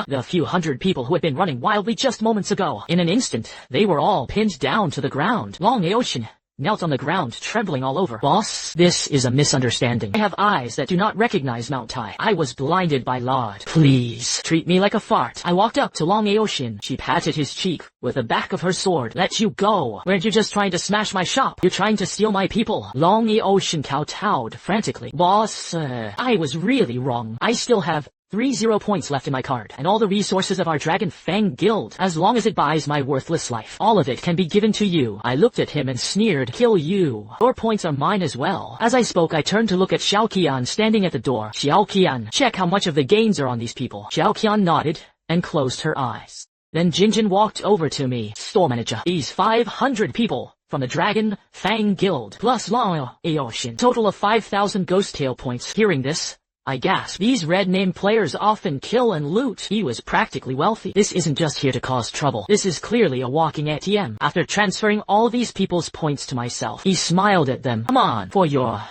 The few hundred people who had been running wildly just moments ago. In an instant, they were all pinned down to the ground. Long Aoshin knelt on the ground, trembling all over. Boss, this is a misunderstanding. I have eyes that do not recognize Mount Tai. I was blinded by Lord. Please, treat me like a fart. I walked up to Long Aoshin. She patted his cheek with the back of her sword. Let you go. Weren't you just trying to smash my shop? You're trying to steal my people. Long Aoshin kowtowed frantically. Boss, I was really wrong. I still have 30 points left in my card, and all the resources of our Dragon Fang Guild. As long as it buys my worthless life, all of it can be given to you. I looked at him and sneered, kill you. Your points are mine as well. As I spoke, I turned to look at Xiao Qian standing at the door. Xiao Qian, check how much of the gains are on these people. Xiao Qian nodded and closed her eyes. Then Jinjin walked over to me. Store manager, these 500 people from the Dragon Fang Guild, plus Long Aoshin, total of 5,000 ghost tail points. Hearing this, I gasped. These red name players often kill and loot. He was practically wealthy. This isn't just here to cause trouble. This is clearly a walking ATM. After transferring all these people's points to myself, he smiled at them. Come on, for your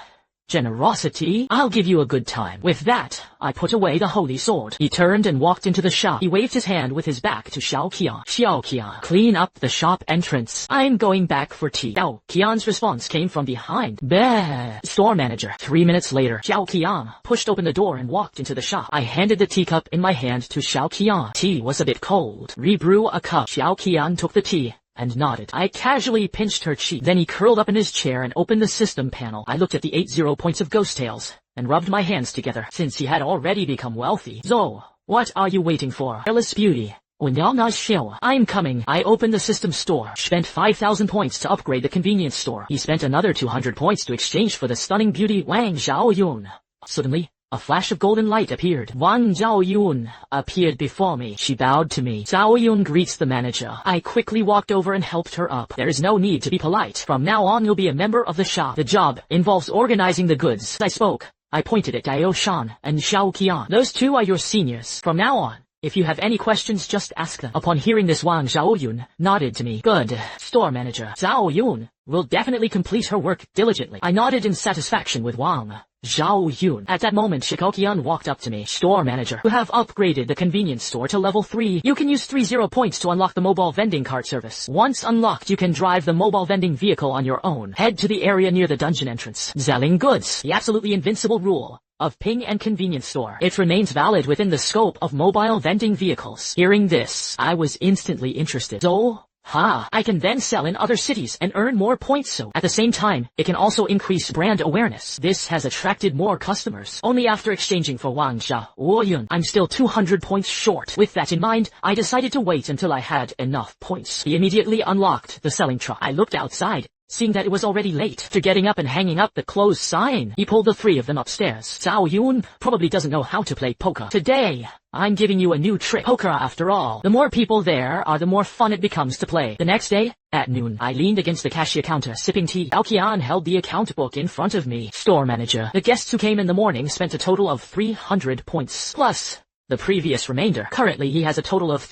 generosity, I'll give you a good time. With that, I put away the holy sword. He turned and walked into the shop. He waved his hand with his back to Xiao Qian. Xiao Qian, clean up the shop entrance. I'm going back for tea. Xiao Qian's response came from behind. Bah! Store manager. 3 minutes later, Xiao Qian pushed open the door and walked into the shop. I handed the teacup in my hand to Xiao Qian. Tea was a bit cold. Rebrew a cup. Xiao Qian took the tea and nodded. I casually pinched her cheek. Then he curled up in his chair and opened the system panel. I looked at the 80 points of ghost tails and rubbed my hands together. Since he had already become wealthy. Zo, what are you waiting for? Hairless beauty. I'm coming. I opened the system store. Spent 5,000 points to upgrade the convenience store. He spent another 200 points to exchange for the stunning beauty Wang Xiaoyun. Suddenly, a flash of golden light appeared. Wang Xiaoyun appeared before me. She bowed to me. Xiaoyun greets the manager. I quickly walked over and helped her up. There is no need to be polite. From now on, you'll be a member of the shop. The job involves organizing the goods. I spoke. I pointed at Dao Shan and Xiao Qian. Those two are your seniors. From now on, if you have any questions, just ask them. Upon hearing this, Wang Xiaoyun nodded to me. Good. Store manager. Xiaoyun will definitely complete her work diligently. I nodded in satisfaction with Wang Xiaoyun. At that moment, Shikokian walked up to me. Store manager, you have upgraded the convenience store to level 3. You can use 30 points to unlock the mobile vending cart service. Once unlocked, you can drive the mobile vending vehicle on your own. Head to the area near the dungeon entrance. Selling goods. The absolutely invincible rule of Ping and Convenience Store. It remains valid within the scope of mobile vending vehicles. Hearing this, I was instantly interested. So, I can then sell in other cities and earn more points, so at the same time, it can also increase brand awareness. This has attracted more customers. Only after exchanging for Wang Xiaoyun, I'm still 200 points short. With that in mind, I decided to wait until I had enough points. He immediately unlocked the selling truck. I looked outside, seeing that it was already late. After getting up and hanging up the closed sign, he pulled the 3 of them upstairs. Zhao Yun probably doesn't know how to play poker. Today, I'm giving you a new trick. Poker, after all. The more people there are, the more fun it becomes to play. The next day, at noon, I leaned against the cashier counter, sipping tea. Qian held the account book in front of me. Store manager. The guests who came in the morning spent a total of 300 points, plus the previous remainder. Currently, he has a total of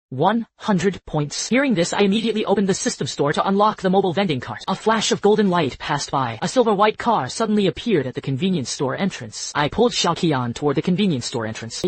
100 points. Hearing this, I immediately opened the system store to unlock the mobile vending cart. A flash of golden light passed by. A silver white car suddenly appeared at the convenience store entrance. I pulled Xiaoqian toward the convenience store entrance.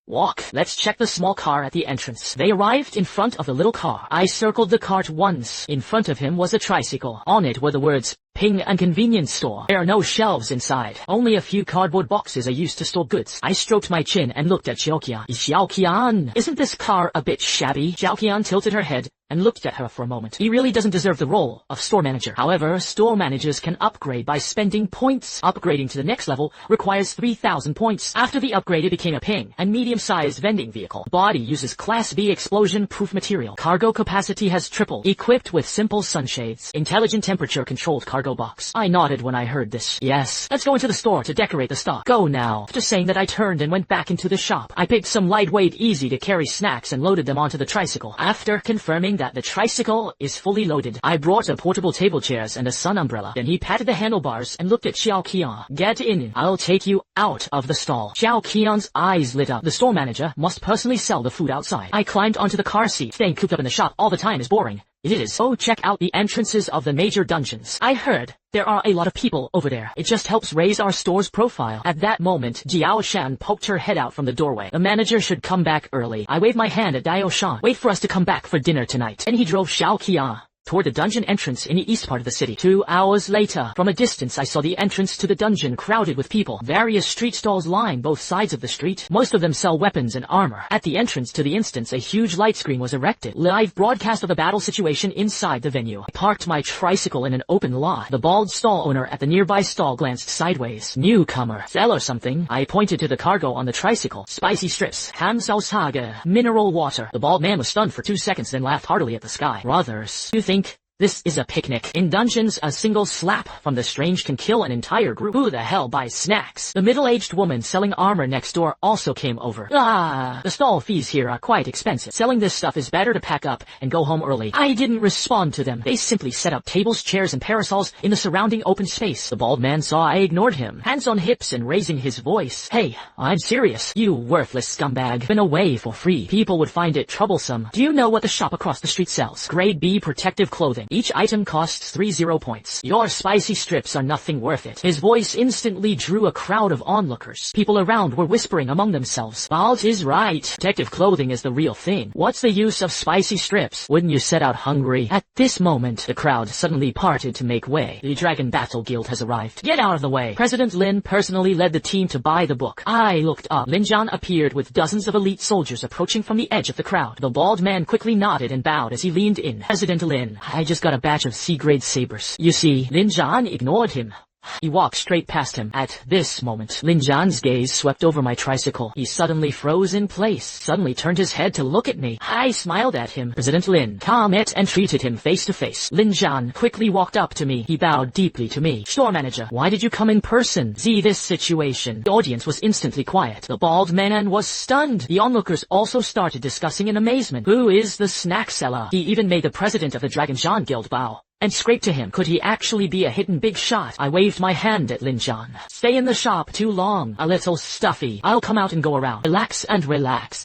Walk. Let's check the small car at the entrance. They arrived in front of the little car. I circled the cart once. In front of him was a tricycle. On it were the words, Ping and Convenience Store. There are no shelves inside. Only a few cardboard boxes are used to store goods. I stroked my chin and looked at Xiaoqian. Xiaoqian, isn't this car a bit shabby? Xiaoqian tilted her head and looked at her for a moment. He really doesn't deserve the role of store manager. However, store managers can upgrade by spending points. Upgrading to the next level requires 3,000 points. After the upgrade, it became a Ping and medium-sized vending vehicle. Body uses Class B explosion-proof material. Cargo capacity has tripled. Equipped with simple sunshades. Intelligent temperature-controlled cargo box. I nodded when I heard this. Yes, let's go into the store to decorate the stock. Go now. After saying that, I turned and went back into the shop. I picked some lightweight, easy-to-carry snacks and loaded them onto the tricycle. After confirming that the tricycle is fully loaded, I brought a portable table chairs and a sun umbrella. Then he patted the handlebars and looked at Xiaoqian. Get in. I'll take you out of the stall. Xiaoqian's eyes lit up. The store manager must personally sell the food outside. I climbed onto the car seat. Staying cooped up in the shop all the time is boring. It is. Oh, check out the entrances of the major dungeons. I heard there are a lot of people over there. It just helps raise our store's profile. At that moment, Jiao Shan poked her head out from the doorway. The manager should come back early. I waved my hand at Dao Shan. Wait for us to come back for dinner tonight. And he drove Xiaoqian toward the dungeon entrance in the east part of the city. 2 hours later, from a distance I saw the entrance to the dungeon crowded with people. Various street stalls line both sides of the street. Most of them sell weapons and armor. At the entrance to the instance, a huge light screen was erected. Live broadcast of the battle situation inside the venue. I parked my tricycle in an open lot. The bald stall owner at the nearby stall glanced sideways. Newcomer. Sell or something? I pointed to the cargo on the tricycle. Spicy strips. Ham saga. Mineral water. The bald man was stunned for 2 seconds, then laughed heartily at the sky. Brothers, you think this is a picnic? In dungeons, a single slap from the strange can kill an entire group. Who the hell buys snacks? The middle-aged woman selling armor next door also came over. The stall fees here are quite expensive. Selling this stuff is better to pack up and go home early. I didn't respond to them. They simply set up tables, chairs, and parasols in the surrounding open space. The bald man saw I ignored him, hands on hips and raising his voice. Hey, I'm serious. You worthless scumbag. Been away for free. People would find it troublesome. Do you know what the shop across the street sells? Grade B protective clothing. Each item costs 30 points. Your spicy strips are nothing worth it. His voice instantly drew a crowd of onlookers. People around were whispering among themselves. Balt is right. Protective clothing is the real thing. What's the use of spicy strips? Wouldn't you set out hungry? At this moment, the crowd suddenly parted to make way. The Dragon Battle Guild has arrived. Get out of the way. President Lin personally led the team to buy the book. I looked up. Lin Jian appeared with dozens of elite soldiers approaching from the edge of the crowd. The bald man quickly nodded and bowed as he leaned in. President Lin, I just got a batch of C-grade sabers. You see, Lin Jian ignored him. He walked straight past him. At this moment, Lin Jian's gaze swept over my tricycle. He suddenly froze in place, suddenly turned his head to look at me. I smiled at him. President Lin met and treated him face to face. Lin Jian quickly walked up to me. He bowed deeply to me. Store manager, why did you come in person? See this situation. The audience was instantly quiet. The bald man was stunned. The onlookers also started discussing in amazement. Who is the snack seller? He even made the president of the Dragon Jian Guild bow and scraped to him. Could he actually be a hidden big shot? I waved my hand at Lin Jian. Stay in the shop too long. A little stuffy. I'll come out and go around. Relax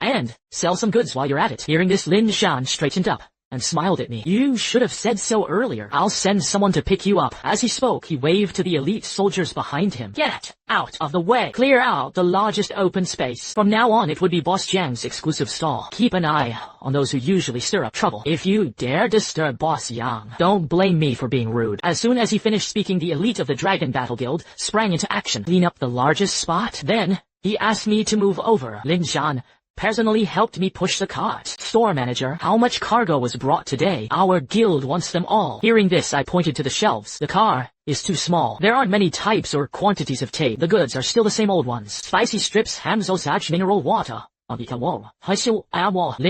and sell some goods while you're at it. Hearing this, Lin Jian straightened up and smiled at me. You should have said so earlier. I'll send someone to pick you up. As he spoke, he waved to the elite soldiers behind him. Get out of the way. Clear out the largest open space. From now on, it would be Boss Jiang's exclusive stall. Keep an eye on those who usually stir up trouble. If you dare disturb Boss Yang, don't blame me for being rude. As soon as he finished speaking, the elite of the Dragon Battle Guild sprang into action. Clean up the largest spot. Then, he asked me to move over. Lin Jian personally helped me push the cart. Store manager, how much cargo was brought today? Our guild wants them all. Hearing this, I pointed to the shelves. The car is too small. There aren't many types or quantities of tape. The goods are still the same old ones. Spicy strips, ham sausage, mineral water. Lin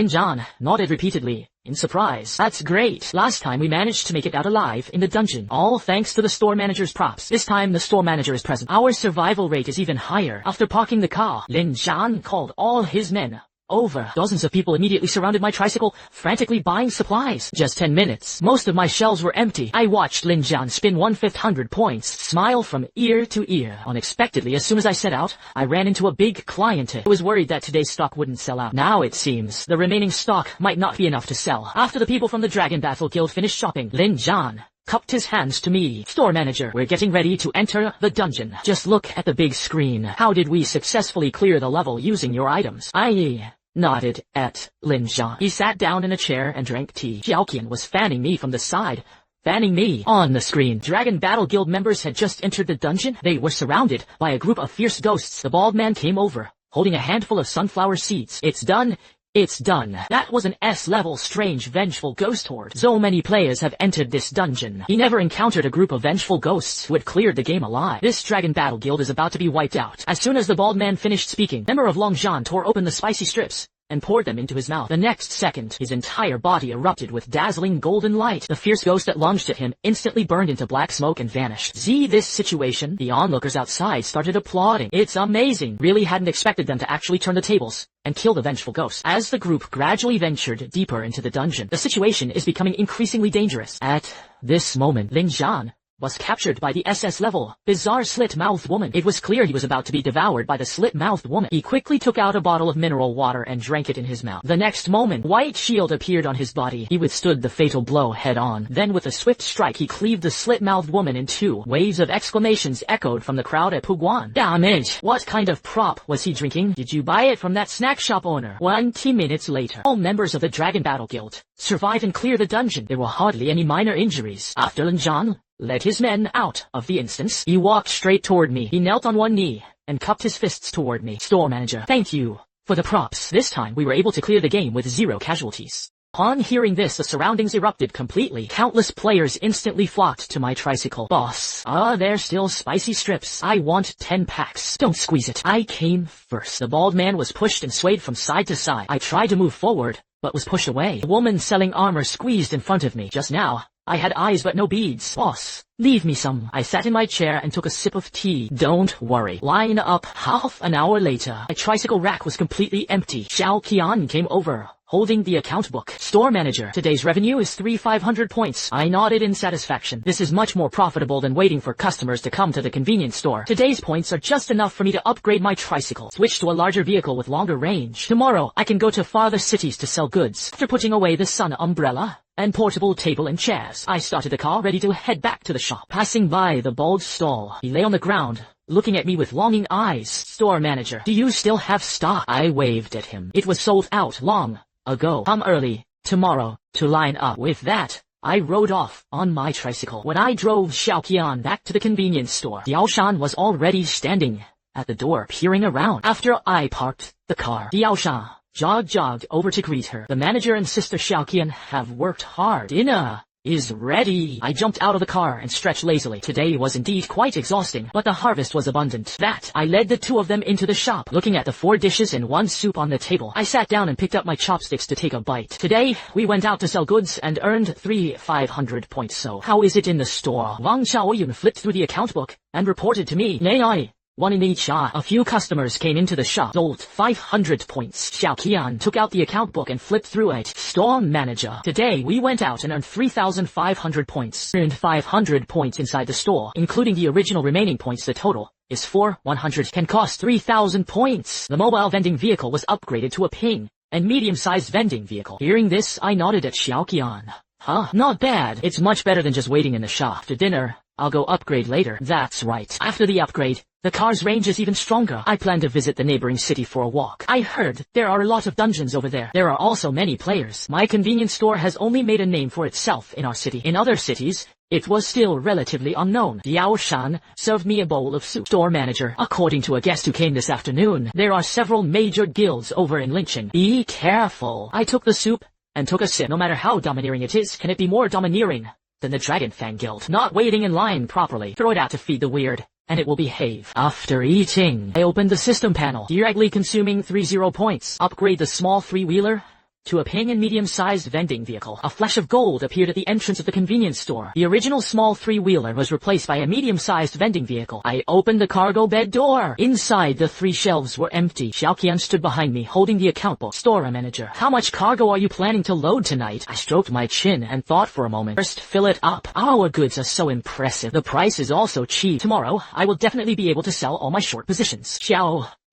Jian nodded repeatedly in surprise. That's great. Last time we managed to make it out alive in the dungeon. All thanks to the store manager's props. This time the store manager is present. Our survival rate is even higher. After parking the car, Lin Jian called all his men over. Dozens of people immediately surrounded my tricycle, frantically buying supplies. Just 10 minutes. Most of my shelves were empty. I watched Lin Jian spin 1/500 points, smile from ear to ear. Unexpectedly, as soon as I set out, I ran into a big client. I was worried that today's stock wouldn't sell out. Now it seems the remaining stock might not be enough to sell. After the people from the Dragon Battle Guild finished shopping, Lin Jian cupped his hands to me. Store manager, we're getting ready to enter the dungeon. Just look at the big screen. How did we successfully clear the level using your items? I nodded at Lin Jian. He sat down in a chair and drank tea. Xiaoqian was fanning me from the side. Fanning me. On the screen, Dragon Battle Guild members had just entered the dungeon. They were surrounded by a group of fierce ghosts. The bald man came over, holding a handful of sunflower seeds. It's done. It's done. That was an S-level strange vengeful ghost horde. So many players have entered this dungeon. He never encountered a group of vengeful ghosts who had cleared the game alive. This Dragon Battle Guild is about to be wiped out. As soon as the bald man finished speaking, member of Longzhan tore open the spicy strips and poured them into his mouth. The next second, his entire body erupted with dazzling golden light. The fierce ghost that lunged at him instantly burned into black smoke and vanished. See this situation? The onlookers outside started applauding. It's amazing. Really hadn't expected them to actually turn the tables and kill the vengeful ghost. As the group gradually ventured deeper into the dungeon, the situation is becoming increasingly dangerous. At this moment, Lin Jian was captured by the SS level, bizarre slit-mouthed woman. It was clear he was about to be devoured by the slit-mouthed woman. He quickly took out a bottle of mineral water and drank it in his mouth. The next moment, white shield appeared on his body. He withstood the fatal blow head-on. Then with a swift strike he cleaved the slit-mouthed woman in two. Waves of exclamations echoed from the crowd at Puguan. Damage! What kind of prop was he drinking? Did you buy it from that snack shop owner? 20 minutes later, all members of the Dragon Battle Guild survive and clear the dungeon. There were hardly any minor injuries. After Linjan led his men out of the instance, he walked straight toward me. He knelt on one knee and cupped his fists toward me. Store manager, thank you for the props. This time we were able to clear the game with 0 casualties. Upon hearing this, the surroundings erupted completely. Countless players instantly flocked to my tricycle. Boss, there's still spicy strips. I want 10 packs. Don't squeeze it. I came first. The bald man was pushed and swayed from side to side. I tried to move forward, but was pushed away. The woman selling armor squeezed in front of me. Just now, I had eyes but no beads. Boss, leave me some. I sat in my chair and took a sip of tea. Don't worry. Line up. Half an hour later, my tricycle rack was completely empty. Xiao Qian came over, holding the account book. Store manager, today's revenue is 500 points. I nodded in satisfaction. This is much more profitable than waiting for customers to come to the convenience store. Today's points are just enough for me to upgrade my tricycle, switch to a larger vehicle with longer range. Tomorrow, I can go to farther cities to sell goods. After putting away the sun umbrella and portable table and chairs, I started the car ready to head back to the shop. Passing by the bald stall, he lay on the ground, looking at me with longing eyes. Store manager, do you still have stock? I waved at him. It was sold out long ago. Come early tomorrow to line up. With that, I rode off on my tricycle. When I drove Xiaoqian back to the convenience store, Diaoshan was already standing at the door peering around. After I parked the car, Diaoshan jogged over to greet her. The manager and Sister Xiaoqian have worked hard. Dinner is ready. I jumped out of the car and stretched lazily. Today was indeed quite exhausting, but the harvest was abundant. I led the two of them into the shop. Looking at the 4 dishes and 1 soup on the table, I sat down and picked up my chopsticks to take a bite. Today, we went out to sell goods and earned 500 points. So, how is it in the store? Wang Xiaoyun flipped through the account book and reported to me. Nay, 1 in each. A few customers came into the shop, sold 500 points. Xiao Qian took out the account book and flipped through it. Store manager, today we went out and earned 3,500 points. Earned 500 points inside the store, including the original remaining points. The total is 100. Can cost 3,000 points. The mobile vending vehicle was upgraded to a ping and medium-sized vending vehicle. Hearing this, I nodded at Xiao Qian. Not bad. It's much better than just waiting in the shop. After dinner, I'll go upgrade later. That's right. After the upgrade, the car's range is even stronger. I plan to visit the neighboring city for a walk. I heard there are a lot of dungeons over there. There are also many players. My convenience store has only made a name for itself in our city. In other cities, it was still relatively unknown. Diao Shan served me a bowl of soup. Store manager, according to a guest who came this afternoon, there are several major guilds over in Linqing. Be careful. I took the soup and took a sip. No matter how domineering it is, can it be more domineering than the Dragon Fang Guild? Not waiting in line properly. Throw it out to feed the weird, and it will behave. After eating, I opened the system panel, directly consuming 30 points. Upgrade the small 3-wheeler to a ping and medium-sized vending vehicle. A flash of gold appeared at the entrance of the convenience store. The original small 3-wheeler was replaced by a medium-sized vending vehicle. I opened the cargo bed door. Inside, the 3 shelves were empty. Xiaoqian stood behind me, holding the account book. Store manager, how much cargo are you planning to load tonight? I stroked my chin and thought for a moment. First, fill it up. Our goods are so impressive. The price is also cheap. Tomorrow, I will definitely be able to sell all my short positions.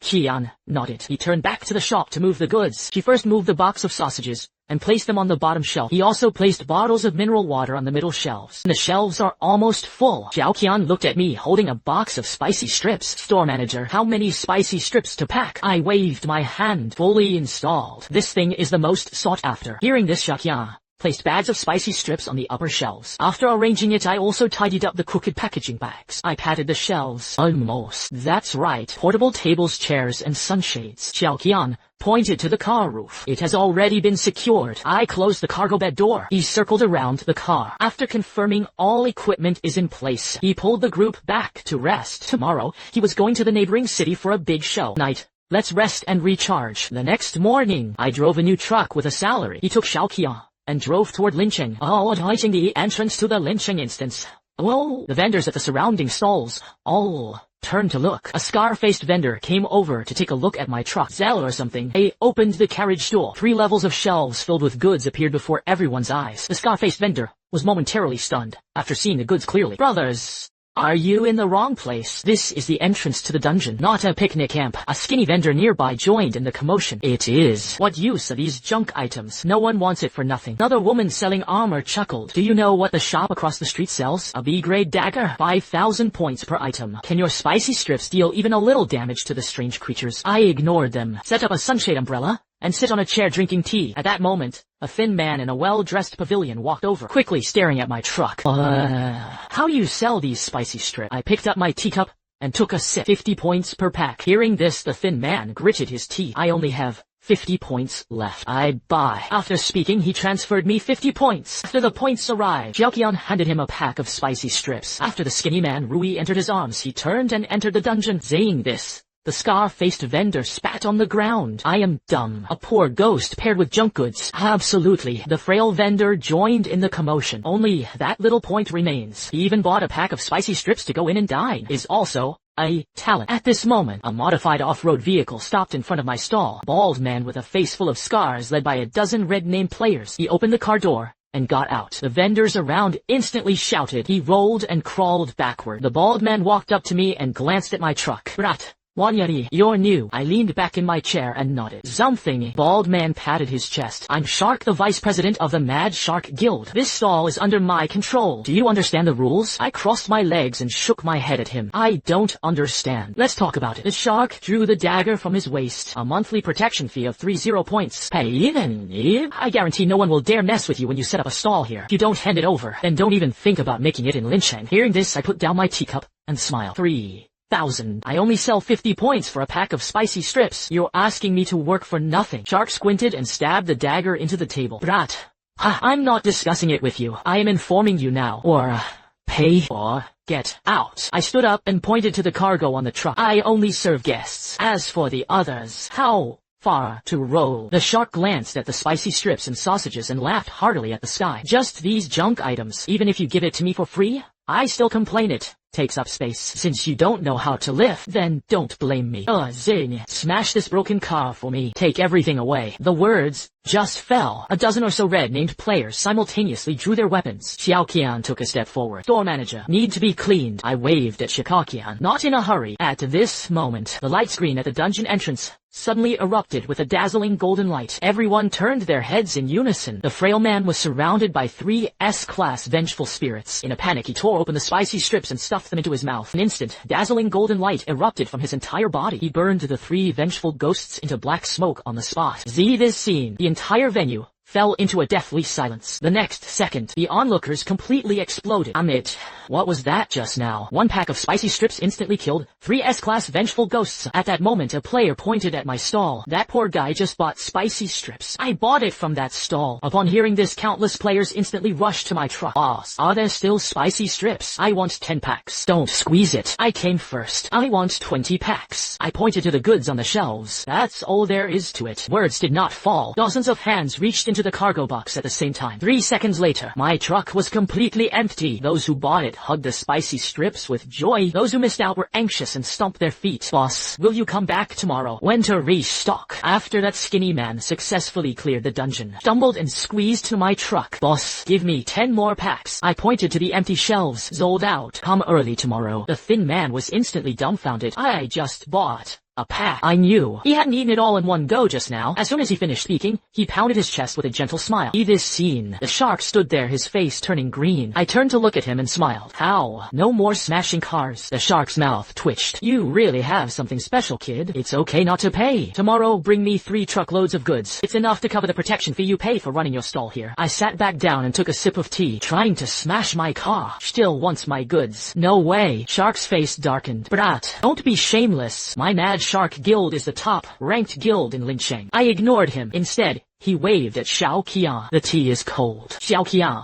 Qian nodded. He turned back to the shop to move the goods. She first moved the box of sausages and placed them on the bottom shelf. He also placed bottles of mineral water on the middle shelves. The shelves are almost full. Xiao Qian looked at me holding a box of spicy strips. Store manager, how many spicy strips to pack? I waved my hand. Fully installed. This thing is the most sought after. Hearing this, Xiao Qian placed bags of spicy strips on the upper shelves. After arranging it, I also tidied up the crooked packaging bags. I patted the shelves. Almost. That's right. Portable tables, chairs, and sunshades. Xiao Qian pointed to the car roof. It has already been secured. I closed the cargo bed door. He circled around the car. After confirming all equipment is in place, he pulled the group back to rest. Tomorrow, he was going to the neighboring city for a big show. Night. Let's rest and recharge. The next morning, I drove a new truck with a salary. He took Xiao Qian and drove toward Linqing. Avoiding the entrance to the Linqing instance. The vendors at the surrounding stalls all turned to look. A scar-faced vendor came over to take a look at my truck. Zell or something. They opened the carriage door. 3 levels of shelves filled with goods appeared before everyone's eyes. The scar-faced vendor was momentarily stunned after seeing the goods clearly. Brothers, are you in the wrong place? This is the entrance to the dungeon, not a picnic camp. A skinny vendor nearby joined in the commotion. It is. What use are these junk items? No one wants it for nothing. Another woman selling armor chuckled. Do you know what the shop across the street sells? A B-grade dagger? 5,000 points per item. Can your spicy strips deal even a little damage to the strange creatures? I ignored them, set up a sunshade umbrella, and sit on a chair drinking tea. At that moment, a thin man in a well-dressed pavilion walked over, quickly staring at my truck. How you sell these spicy strips? I picked up my teacup and took a sip. 50 points per pack. Hearing this, the thin man gritted his teeth. I only have 50 points left. I buy. After speaking, he transferred me 50 points. After the points arrived, Xiaoqian handed him a pack of spicy strips. After the skinny man Rui entered his arms, he turned and entered the dungeon. Saying this, the scar-faced vendor spat on the ground. I am dumb. A poor ghost paired with junk goods. Absolutely. The frail vendor joined in the commotion. Only that little point remains. He even bought a pack of spicy strips to go in and dine. Is also a talent. At this moment, a modified off-road vehicle stopped in front of my stall. Bald man with a face full of scars led by a dozen red-named players. He opened the car door and got out. The vendors around instantly shouted. He rolled and crawled backward. The bald man walked up to me and glanced at my truck. Brat. Wanyari, you're new. I leaned back in my chair and nodded. Something. Bald man patted his chest. I'm Shark, the vice president of the Mad Shark Guild. This stall is under my control. Do you understand the rules? I crossed my legs and shook my head at him. I don't understand. Let's talk about it. The shark drew the dagger from his waist. A monthly protection fee of 30 points. Hey, then, I guarantee no one will dare mess with you when you set up a stall here. If you don't hand it over, then don't even think about making it in Lincheng. Hearing this, I put down my teacup and smiled. 3,000. I only sell 50 points for a pack of spicy strips. You're asking me to work for nothing. Shark squinted and stabbed the dagger into the table. Brat, I'm not discussing it with you. I am informing you now. Or, pay or get out. I stood up and pointed to the cargo on the truck. I only serve guests. As for the others, how far to roll? The shark glanced at the spicy strips and sausages and laughed heartily at the sky. Just these junk items. Even if you give it to me for free, I still complain it takes up space. Since you don't know how to lift, then don't blame me. Zing. Smash this broken car for me. Take everything away. The words just fell. A dozen or so red-named players simultaneously drew their weapons. Xiaoqian took a step forward. Store manager, need to be cleaned. I waved at Xiaoqian. Not in a hurry. At this moment, the light screen at the dungeon entrance suddenly erupted with a dazzling golden light. Everyone turned their heads in unison. The frail man was surrounded by 3 S-class vengeful spirits. In a panic, he tore open the spicy strips and stuffed them into his mouth. In an instant, dazzling golden light erupted from his entire body. He burned the 3 vengeful ghosts into black smoke on the spot. This scene, the entire venue fell into a deathly silence. The next second, the onlookers completely exploded. Amit, what was that just now? 1 pack of spicy strips instantly killed 3 S-class vengeful ghosts. At that moment, a player pointed at my stall. That poor guy just bought spicy strips. I bought it from that stall. Upon hearing this, countless players instantly rushed to my truck. Boss, are there still spicy strips? I want 10 packs. Don't squeeze it. I came first. I want 20 packs. I pointed to the goods on the shelves. That's all there is to it. Words did not fall. Dozens of hands reached into the cargo box at the same time. 3 seconds later, my truck was completely empty. Those who bought it hugged the spicy strips with joy. Those who missed out were anxious and stomped their feet. Boss, will you come back tomorrow? When to restock? After that skinny man successfully cleared the dungeon, stumbled and squeezed to my truck. Boss, give me 10 more packs. I pointed to the empty shelves. Sold out. Come early tomorrow. The thin man was instantly dumbfounded. I just bought a pack. I knew. He hadn't eaten it all in one go just now. As soon as he finished speaking, he pounded his chest with a gentle smile. This scene. The shark stood there, his face turning green. I turned to look at him and smiled. How? No more smashing cars. The shark's mouth twitched. You really have something special, kid. It's okay not to pay. Tomorrow, bring me 3 truckloads of goods. It's enough to cover the protection fee you pay for running your stall here. I sat back down and took a sip of tea, trying to smash my car. Still wants my goods. No way. Shark's face darkened. Brat, don't be shameless. My Mad Shark Guild is the top-ranked guild in Lincheng. I ignored him. Instead, he waved at Xiaoqian. The tea is cold. Xiaoqian,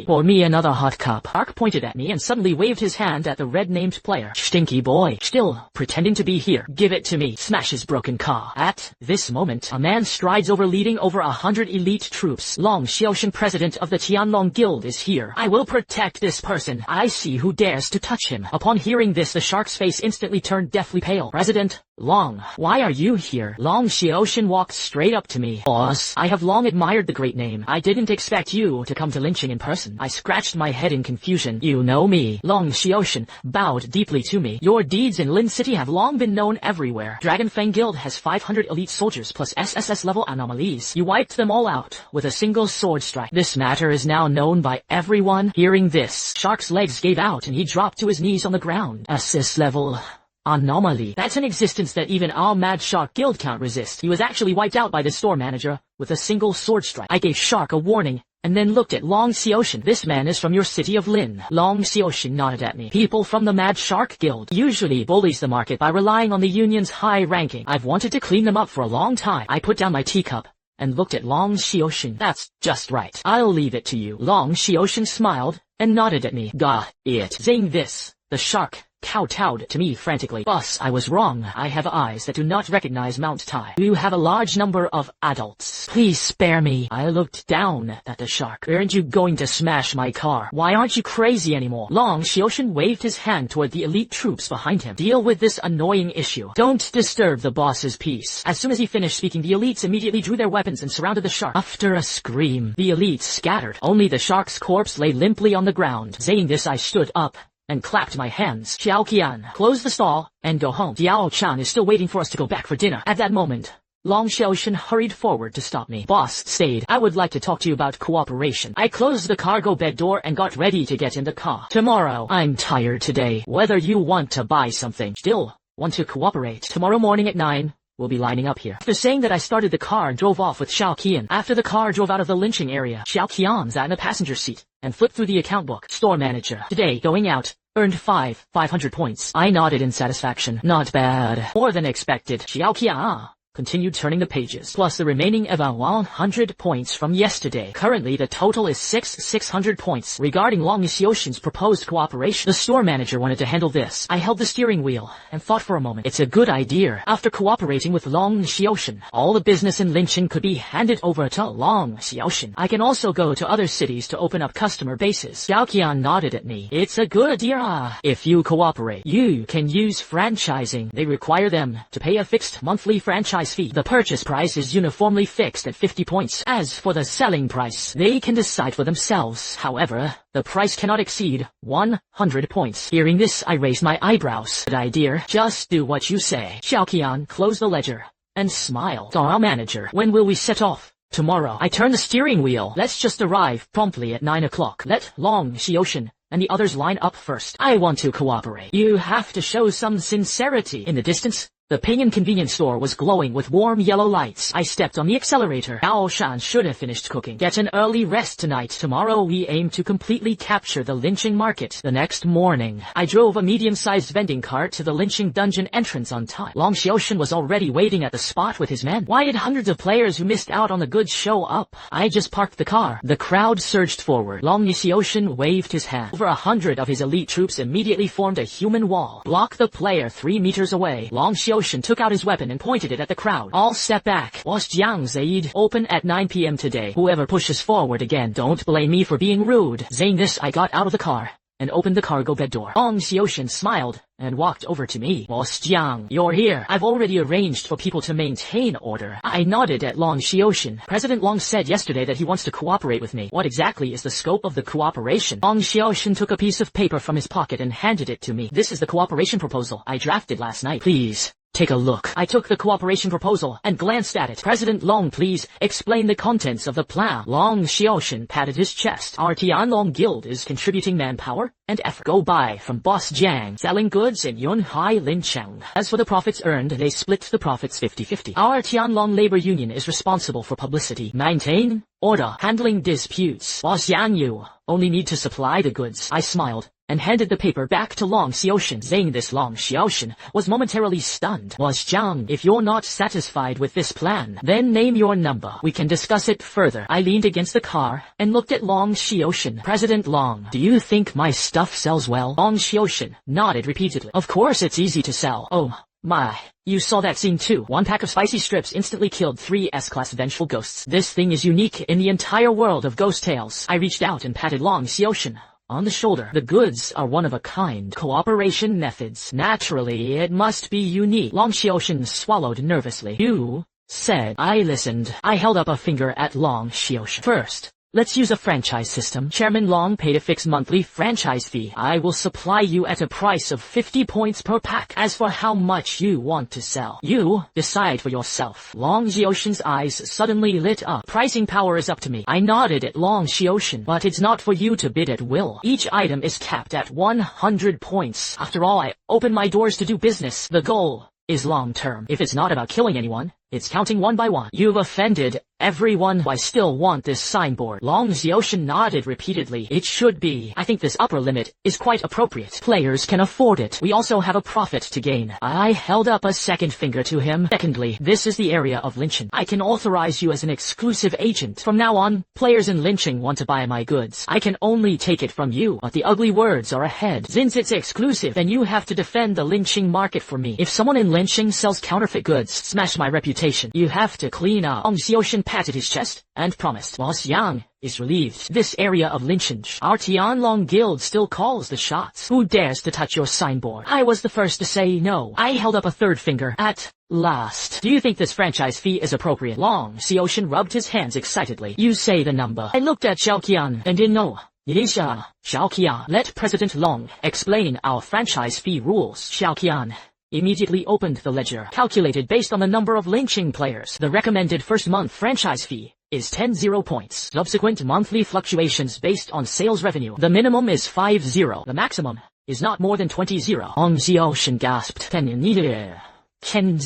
pour me another hot cup. Shark pointed at me and suddenly waved his hand at the red-named player. Stinky boy. Still pretending to be here. Give it to me. Smash his broken car. At this moment, a man strides over leading over 100 elite troops. Long Xiaoshan, president of the Tianlong Guild, is here. I will protect this person. I see who dares to touch him. Upon hearing this, the shark's face instantly turned deathly pale. President Long, why are you here? Long Xiaoshan walked straight up to me. Boss, I have long admired the great name. I didn't expect you to come to lynching in person. I scratched my head in confusion. You know me. Long Xiaoshan bowed deeply to me. Your deeds in Lin City have long been known everywhere. Dragon Fang Guild has 500 elite soldiers plus SSS level anomalies. You wiped them all out with a single sword strike. This matter is now known by everyone. Hearing this, Shark's legs gave out and he dropped to his knees on the ground. SS level anomaly. That's an existence that even our Mad Shark Guild can't resist. He was actually wiped out by the store manager with a single sword strike. I gave Shark a warning and then looked at Long Xiaoshan. This man is from your city of Lin. Long Xiaoshan nodded at me. People from the Mad Shark Guild usually bullies the market by relying on the union's high ranking. I've wanted to clean them up for a long time. I put down my teacup and looked at Long Xiaoshan. That's just right. I'll leave it to you. Long Xiaoshan smiled and nodded at me. Got it. Saying this, the shark kowtowed to me frantically. Boss, I was wrong. I have eyes that do not recognize Mount Tai. You have a large number of adults. Please spare me. I looked down at the shark. Aren't you going to smash my car? Why aren't you crazy anymore? Long Xiaoshan waved his hand toward the elite troops behind him. Deal with this annoying issue. Don't disturb the boss's peace. As soon as he finished speaking, the elites immediately drew their weapons and surrounded the shark. After a scream, the elites scattered. Only the shark's corpse lay limply on the ground. Saying this, I stood up and clapped my hands. Xiao Qian, close the stall and go home. Xiao Chan is still waiting for us to go back for dinner. At that moment, Long Xiaoshan hurried forward to stop me. Boss stayed. I would like to talk to you about cooperation. I closed the cargo bed door and got ready to get in the car. Tomorrow, I'm tired today. Whether you want to buy something, still want to cooperate. Tomorrow morning at 9, we'll be lining up here. After saying that, I started the car and drove off with Xiao Qian. After the car drove out of the lynching area, Xiao Qian sat in the passenger seat and flipped through the account book. Store manager. Today, going out. Earned 500 points. I nodded in satisfaction. Not bad. More than expected. Xiao Qian continued turning the pages, plus the remaining about 100 points from yesterday. Currently, the total is 600 points. Regarding Long Xiaoshan's proposed cooperation, the store manager wanted to handle this. I held the steering wheel and thought for a moment. It's a good idea. After cooperating with Long Xiaoshan, all the business in Lynching could be handed over to Long Xiaoshan. I can also go to other cities to open up customer bases. Xiao Qian nodded at me. It's a good idea. If you cooperate, you can use franchising. They require them to pay a fixed monthly franchise fee. The purchase price is uniformly fixed at 50 points. As for the selling price, they can decide for themselves. However, the price cannot exceed 100 points. Hearing this, I raised my eyebrows. Good idea. Just do what you say. Xiao Qian closed the ledger and smiled. Our manager, when will we set off? Tomorrow. I turn the steering wheel. Let's just arrive promptly at 9 o'clock. Let Long Xiaoshan and the others line up first. I want to cooperate. You have to show some sincerity. In the distance, the Pinyin convenience store was glowing with warm yellow lights. I stepped on the accelerator. Ao Shan should have finished cooking. Get an early rest tonight. Tomorrow we aim to completely capture the lynching market. The next morning, I drove a medium-sized vending cart to the lynching dungeon entrance on time. Long Xiaoshan was already waiting at the spot with his men. Why did hundreds of players who missed out on the goods show up? I just parked the car. The crowd surged forward. Long Xiaoshan waved his hand. Over 100 of his elite troops immediately formed a human wall. Block the player 3 meters away. Long Xiaoshan took out his weapon and pointed it at the crowd. All step back. Was Jiang Zaid open at 9 p.m. today. Whoever pushes forward again, don't blame me for being rude. Saying this, I got out of the car and opened the cargo bed door. Long Xiaoshan smiled and walked over to me. Boss Jiang, you're here. I've already arranged for people to maintain order. I nodded at Long Xiaoshan. President Long said yesterday that he wants to cooperate with me. What exactly is the scope of the cooperation? Long Xiaoshan took a piece of paper from his pocket and handed it to me. This is the cooperation proposal I drafted last night. Please take a look. I took the cooperation proposal and glanced at it. President Long, please explain the contents of the plan. Long Xiaoshan patted his chest. Our Tianlong Guild is contributing manpower and effort. Go buy from Boss Jiang, selling goods in Yunhai Lincheng. As for the profits earned, they split the profits 50-50. Our Tianlong Labor Union is responsible for publicity, maintain order, handling disputes. Boss Yang, you only need to supply the goods. I smiled and handed the paper back to Long Xiaoshan. Saying this, Long Xiaoshan was momentarily stunned. Was Jiang, if you're not satisfied with this plan, then name your number. We can discuss it further. I leaned against the car and looked at Long Xiaoshan. President Long, do you think my stuff sells well? Long Xiaoshan nodded repeatedly. Of course it's easy to sell. Oh my. You saw that scene too. 1 pack of spicy strips instantly killed 3 S-class vengeful ghosts. This thing is unique in the entire world of ghost tales. I reached out and patted Long Xiaoshan on the shoulder. The goods are one of a kind. Cooperation methods. Naturally, it must be unique. Long Xiaoshan swallowed nervously. You said. I listened. I held up a finger at Long Xiaoshan. First, let's use a franchise system. Chairman Long paid a fixed monthly franchise fee. I will supply you at a price of 50 points per pack. As for how much you want to sell, you decide for yourself. Long Xiaoshan's eyes suddenly lit up. Pricing power is up to me. I nodded at Long Xiaoshan. But it's not for you to bid at will. Each item is capped at 100 points. After all, I open my doors to do business. The goal is long term. If it's not about killing anyone, it's counting one by one. You've offended everyone. I still want this signboard. Long Xiaoshan nodded repeatedly. It should be. I think this upper limit is quite appropriate. Players can afford it. We also have a profit to gain. I held up a second finger to him. Secondly, this is the area of Lynching. I can authorize you as an exclusive agent. From now on, players in Lynching want to buy my goods. I can only take it from you, but the ugly words are ahead. Since it's exclusive, then you have to defend the Lynching market for me. If someone in Lynching sells counterfeit goods, smash my reputation. You have to clean up. Long Xiaoshan patted his chest and promised. Boss Yang is relieved. This area of Lynching, our Tianlong Guild still calls the shots. Who dares to touch your signboard? I was the first to say no. I held up a third finger. At last. Do you think this franchise fee is appropriate? Long Xiaoshan rubbed his hands excitedly. You say the number. I looked at Xiao Qian and didn't know. Xiao Qian, let President Long explain our franchise fee rules. Xiao Qian immediately opened the ledger, calculated based on the number of Lynching players. The recommended first month franchise fee is 10 points. Subsequent monthly fluctuations based on sales revenue. The minimum is 50. The maximum is not more than 20. Long Xiaoshan gasped. 10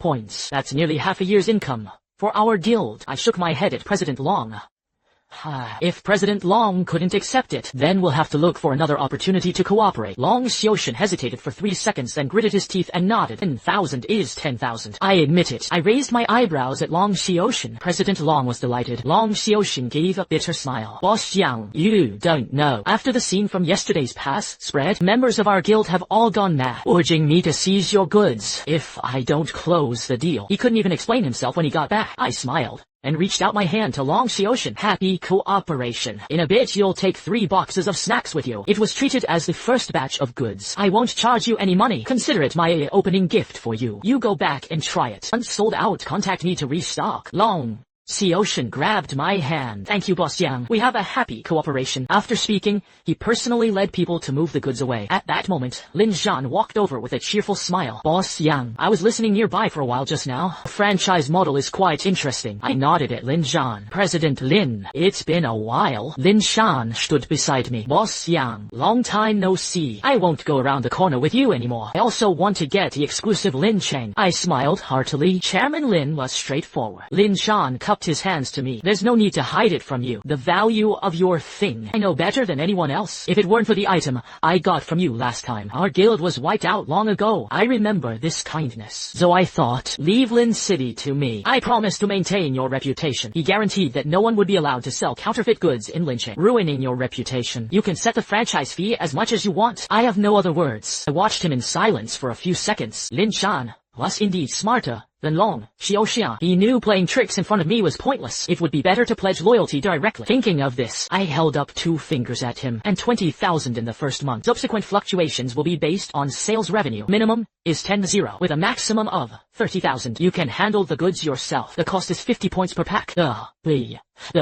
points. That's nearly half a year's income for our guild. I shook my head at President Long. If President Long couldn't accept it, then we'll have to look for another opportunity to cooperate. Long Xiaoshan hesitated for 3 seconds, then gritted his teeth and nodded. 10,000 is 10,000. I admit it. I raised my eyebrows at Long Xiaoshan. President Long was delighted. Long Xiaoshan gave a bitter smile. Boss Yang, you don't know. After the scene from yesterday's pass spread, members of our guild have all gone mad, urging me to seize your goods if I don't close the deal. He couldn't even explain himself when he got back. I smiled and reached out my hand to Long Xiaoshan. Happy cooperation. In a bit you'll take 3 boxes of snacks with you. It was treated as the first batch of goods. I won't charge you any money. Consider it my opening gift for you. You go back and try it. Once sold out, contact me to restock. Long Xiaoshan grabbed my hand. Thank you, Boss Yang. We have a happy cooperation. After speaking, he personally led people to move the goods away. At that moment, Lin Zhan walked over with a cheerful smile. Boss Yang, I was listening nearby for a while just now. The franchise model is quite interesting. I nodded at Lin Zhan. President Lin, it's been a while. Lin Zhan stood beside me. Boss Yang, long time no see. I won't go around the corner with you anymore. I also want to get the exclusive Lin Cheng. I smiled heartily. Chairman Lin was straightforward. Lin Zhan cupped his hands to me. There's no need to hide it from you. The value of your thing, I know better than anyone else. If it weren't for the item I got from you last time, our guild was wiped out long ago. I remember this kindness. So I thought, leave Lin City to me. I promise to maintain your reputation. He guaranteed that no one would be allowed to sell counterfeit goods in Lynching, ruining your reputation. You can set the franchise fee as much as you want. I have no other words. I watched him in silence for a few seconds. Lin Shan was indeed smarter than Long Xiaoshan. He knew playing tricks in front of me was pointless. It would be better to pledge loyalty directly. Thinking of this, I held up 2 fingers at him. And 20,000 in the first month. Subsequent fluctuations will be based on sales revenue. Minimum is 10 with a maximum of 30,000. You can handle the goods yourself. The cost is 50 points per pack. The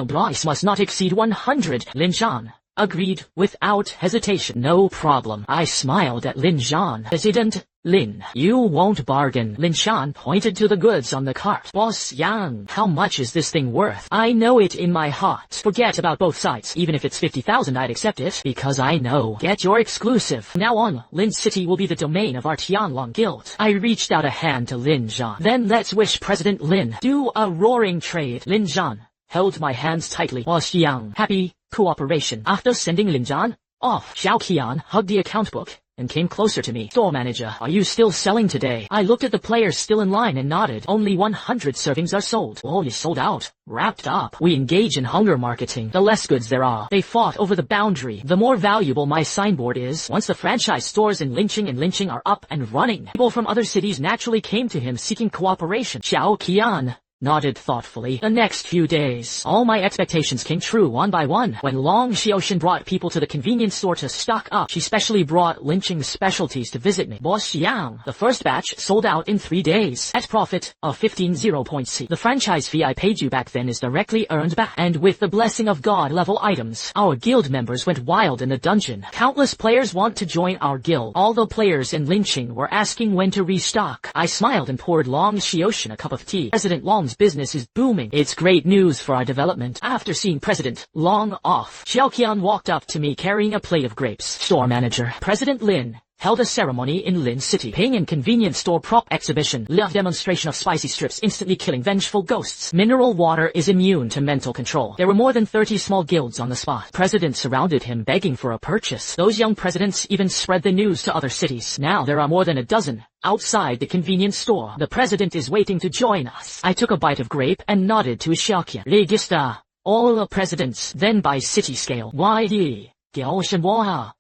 price must not exceed 100. Lin Shan agreed without hesitation. No problem. I smiled at Lin Zhan. President Lin, you won't bargain. Lin Shan pointed to the goods on the cart. Boss Yang, how much is this thing worth? I know it in my heart. Forget about both sides. Even if it's 50,000, I'd accept it, because I know. Get your exclusive. From now on, Lin City will be the domain of our Tianlong Guild. I reached out a hand to Lin Zhan. Then let's wish President Lin do a roaring trade. Lin Zhan held my hands tightly. Boss Yang, happy cooperation. After sending Lin Zhan off, Xiao Qian hugged the account book and came closer to me. Store manager, are you still selling today? I looked at the players still in line and nodded. Only 100 servings are sold. Oh, it's sold out. Wrapped up. We engage in hunger marketing. The less goods there are, they fought over the boundary. The more valuable my signboard is. Once the franchise stores in Lynching are up and running, people from other cities naturally came to him seeking cooperation. Xiao Qian nodded thoughtfully. The next few days, all my expectations came true one by one. When Long Xiaoshan brought people to the convenience store to stock up, she specially brought lynching specialties to visit me. Boss Yang. The first batch sold out in 3 days, at profit of 15.0. The franchise fee I paid you back then is directly earned back. And with the blessing of God level items, our guild members went wild in the dungeon. Countless players want to join our guild. All the players in lynching were asking when to restock. I smiled and poured Long Xiaoshan a cup of tea. President Long's business is booming. It's great news for our development. After seeing President Long off, Xiaoqian walked up to me carrying a plate of grapes. Store manager, President Lin, held a ceremony in Lin City. Ping and convenience store prop exhibition. Live demonstration of spicy strips instantly killing vengeful ghosts. Mineral water is immune to mental control. There were more than 30 small guilds on the spot. President surrounded him begging for a purchase. Those young presidents even spread the news to other cities. Now there are more than a dozen outside the convenience store. The president is waiting to join us. I took a bite of grape and nodded to Xiaoqian. Register all the presidents, then by city scale. YD.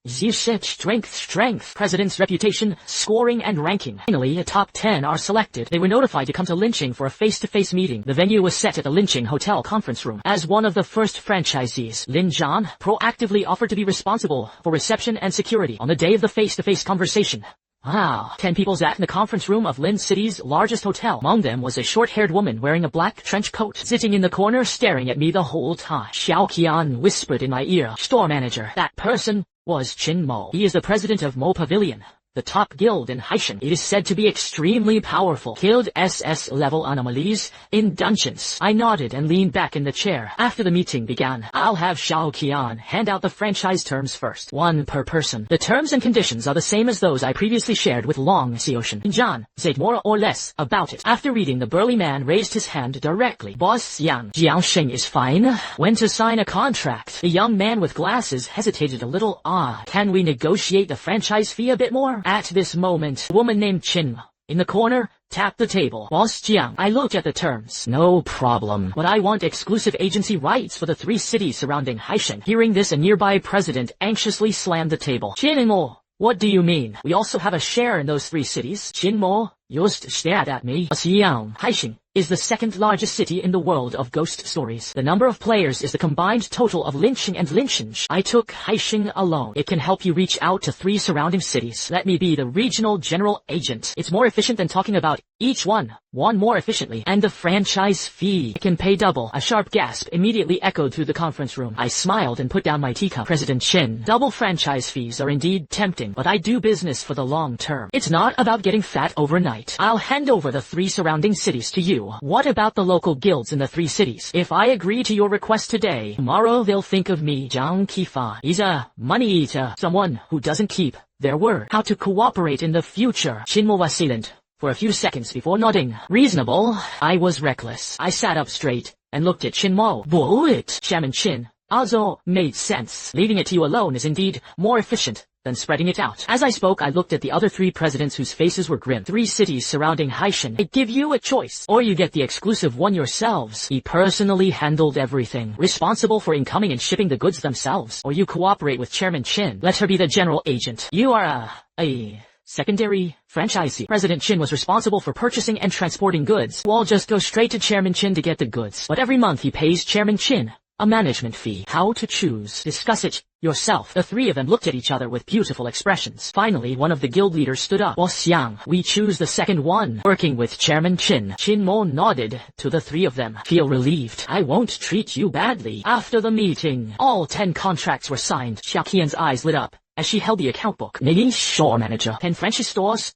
Strength, president's reputation, scoring and ranking. Finally, a top 10 are selected. They were notified to come to lynching for a face-to-face meeting. The venue was set at the lynching hotel conference room. As one of the first franchisees, Lin Zhan proactively offered to be responsible for reception and security on the day of the face-to-face conversation. Wow. 10 people sat in the conference room of Lin City's largest hotel. Among them was a short-haired woman wearing a black trench coat, sitting in the corner staring at me the whole time. Xiaoqian whispered in my ear, store manager. That person was Qin Mo. He is the president of Mo Pavilion, the top guild in Haishan. It is said to be extremely powerful. Killed SS-level anomalies in dungeons. I nodded and leaned back in the chair. After the meeting began, I'll have Xiaoqian hand out the franchise terms first. 1 per person. The terms and conditions are the same as those I previously shared with Long Xiaoshan. John said more or less about it. After reading, the burly man raised his hand directly. Boss Yang. Jiangsheng is fine. When to sign a contract? The young man with glasses hesitated a little. Can we negotiate the franchise fee a bit more? At this moment, a woman named Qin, in the corner, tapped the table. Boss Jiang. I looked at the terms. No problem. But I want exclusive agency rights for the 3 cities surrounding Haishan. Hearing this, a nearby president anxiously slammed the table. Qin Mo, what do you mean? We also have a share in those 3 cities. Qin Mo just stared at me. Xiang. Haishan is the 2nd largest city in the world of ghost stories. The number of players is the combined total of lynching and lynching. I took Haishan alone. It can help you reach out to 3 surrounding cities. Let me be the regional general agent. It's more efficient than talking about each one more efficiently. And the franchise fee can pay double. A sharp gasp immediately echoed through the conference room. I smiled and put down my teacup. President Qin. Double franchise fees are indeed tempting, but I do business for the long term. It's not about getting fat overnight. I'll hand over the 3 surrounding cities to you. What about the local guilds in the 3 cities? If I agree to your request today, tomorrow they'll think of me, Zhang Qifa. He's a money eater, someone who doesn't keep their word. How to cooperate in the future? Qinmo was silent for a few seconds before nodding. Reasonable. I was reckless. I sat up straight and looked at Qinmo. Bullet. Shaman Qin. Also made sense. Leaving it to you alone is indeed more efficient than spreading it out. As I spoke, I looked at the other 3 presidents whose faces were grim. 3 cities surrounding Haishan. I give you a choice, or you get the exclusive one yourselves. He personally handled everything, responsible for incoming and shipping the goods themselves. Or you cooperate with Chairman Qin. Let her be the general agent. You are a secondary franchisee. President Qin was responsible for purchasing and transporting goods. We'll just go straight to Chairman Qin to get the goods. But every month he pays Chairman Qin a management fee. How to choose? Discuss it yourself. The 3 of them looked at each other with beautiful expressions. Finally, one of the guild leaders stood up. Boss Yang. We choose the 2nd one. Working with Chairman Qin. Qin Mo nodded to the 3 of them. Feel relieved. I won't treat you badly. After the meeting, all 10 contracts were signed. Xiaoqian's eyes lit up as she held the account book. Store manager. 10 franchise stores.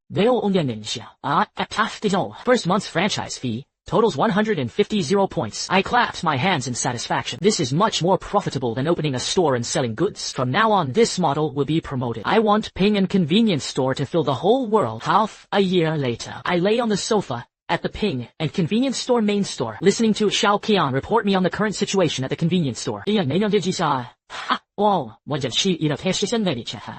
First month's franchise fee totals 150 points. I clapped my hands in satisfaction. This is much more profitable than opening a store and selling goods. From now on, this model will be promoted. I want Ping and Convenience Store to fill the whole world. Half a year later, I lay on the sofa at the Ping and Convenience Store main store, listening to Xiaoqian report me on the current situation at the convenience store.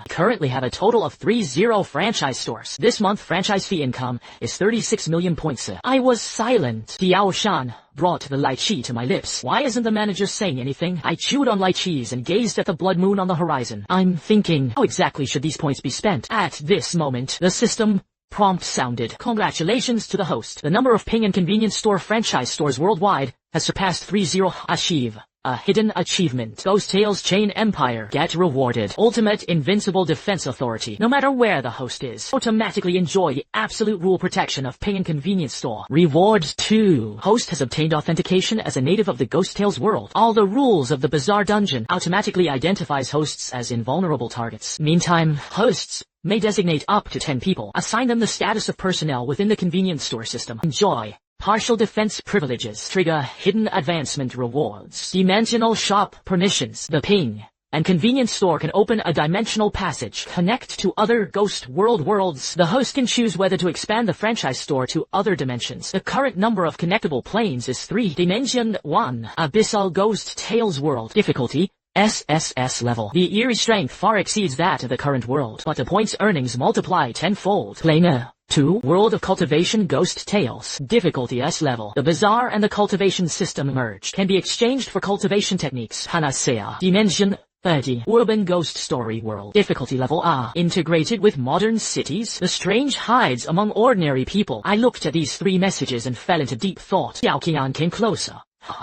Currently have a total of 30 franchise stores. This month franchise fee income is 36 million points. I was silent. Diao Shan brought the lychee to my lips. Why isn't the manager saying anything? I chewed on lychees and gazed at the blood moon on the horizon. I'm thinking, how exactly should these points be spent? At this moment, the system Prompt sounded. Congratulations to the host. The number of Ping and Convenience Store franchise stores worldwide has surpassed 30. Achieve a hidden achievement. Ghost Tales Chain Empire. Get rewarded. Ultimate Invincible Defense Authority. No matter where the host is, automatically enjoy the absolute rule protection of Ping and Convenience Store. Reward 2. Host has obtained authentication as a native of the Ghost Tales world. All the rules of the Bizarre Dungeon automatically identifies hosts as invulnerable targets. Meantime, hosts may designate up to 10 people. Assign them the status of personnel within the convenience store system. Enjoy partial defense privileges. Trigger hidden advancement rewards. Dimensional shop permissions. The Ping and Convenience Store can open a dimensional passage. Connect to other Ghost World worlds. The host can choose whether to expand the franchise store to other dimensions. The current number of connectable planes is 3. Dimension 1. Abyssal Ghost Tales World. Difficulty SSS level. The Eerie strength far exceeds that of the current world, but the points earnings multiply tenfold. Plane 2. World of Cultivation Ghost Tales. Difficulty S level. The Bizarre and the Cultivation system merged. Can be exchanged for cultivation techniques. Panacea. Dimension 30. Urban Ghost Story World. Difficulty level A. Integrated with modern cities. The strange hides among ordinary people. I looked at these 3 messages and fell into deep thought. Xiaoqian came closer.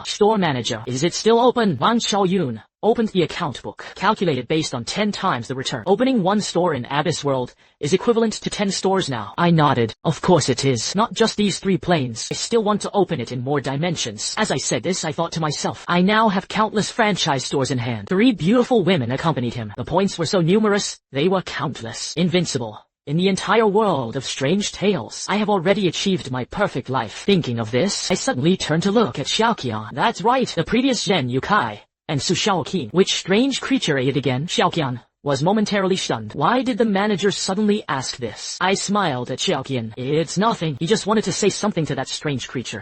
Store manager. Is it still open? Wang Xiaoyun opened the account book. Calculated based on 10 times the return. Opening 1 store in Abyss World is equivalent to 10 stores now. I nodded. Of course it is. Not just these 3 planes. I still want to open it in more dimensions. As I said this, I thought to myself, I now have countless franchise stores in hand. 3 beautiful women accompanied him. The points were so numerous, they were countless. Invincible. In the entire world of strange tales, I have already achieved my perfect life. Thinking of this, I suddenly turned to look at Xiaoqian. That's right, the previous Zhen Yukai and Su Xiaoqin. Which strange creature ate it again? Xiaoqian was momentarily stunned. Why did the manager suddenly ask this? I smiled at Xiaoqian. It's nothing. He just wanted to say something to that strange creature.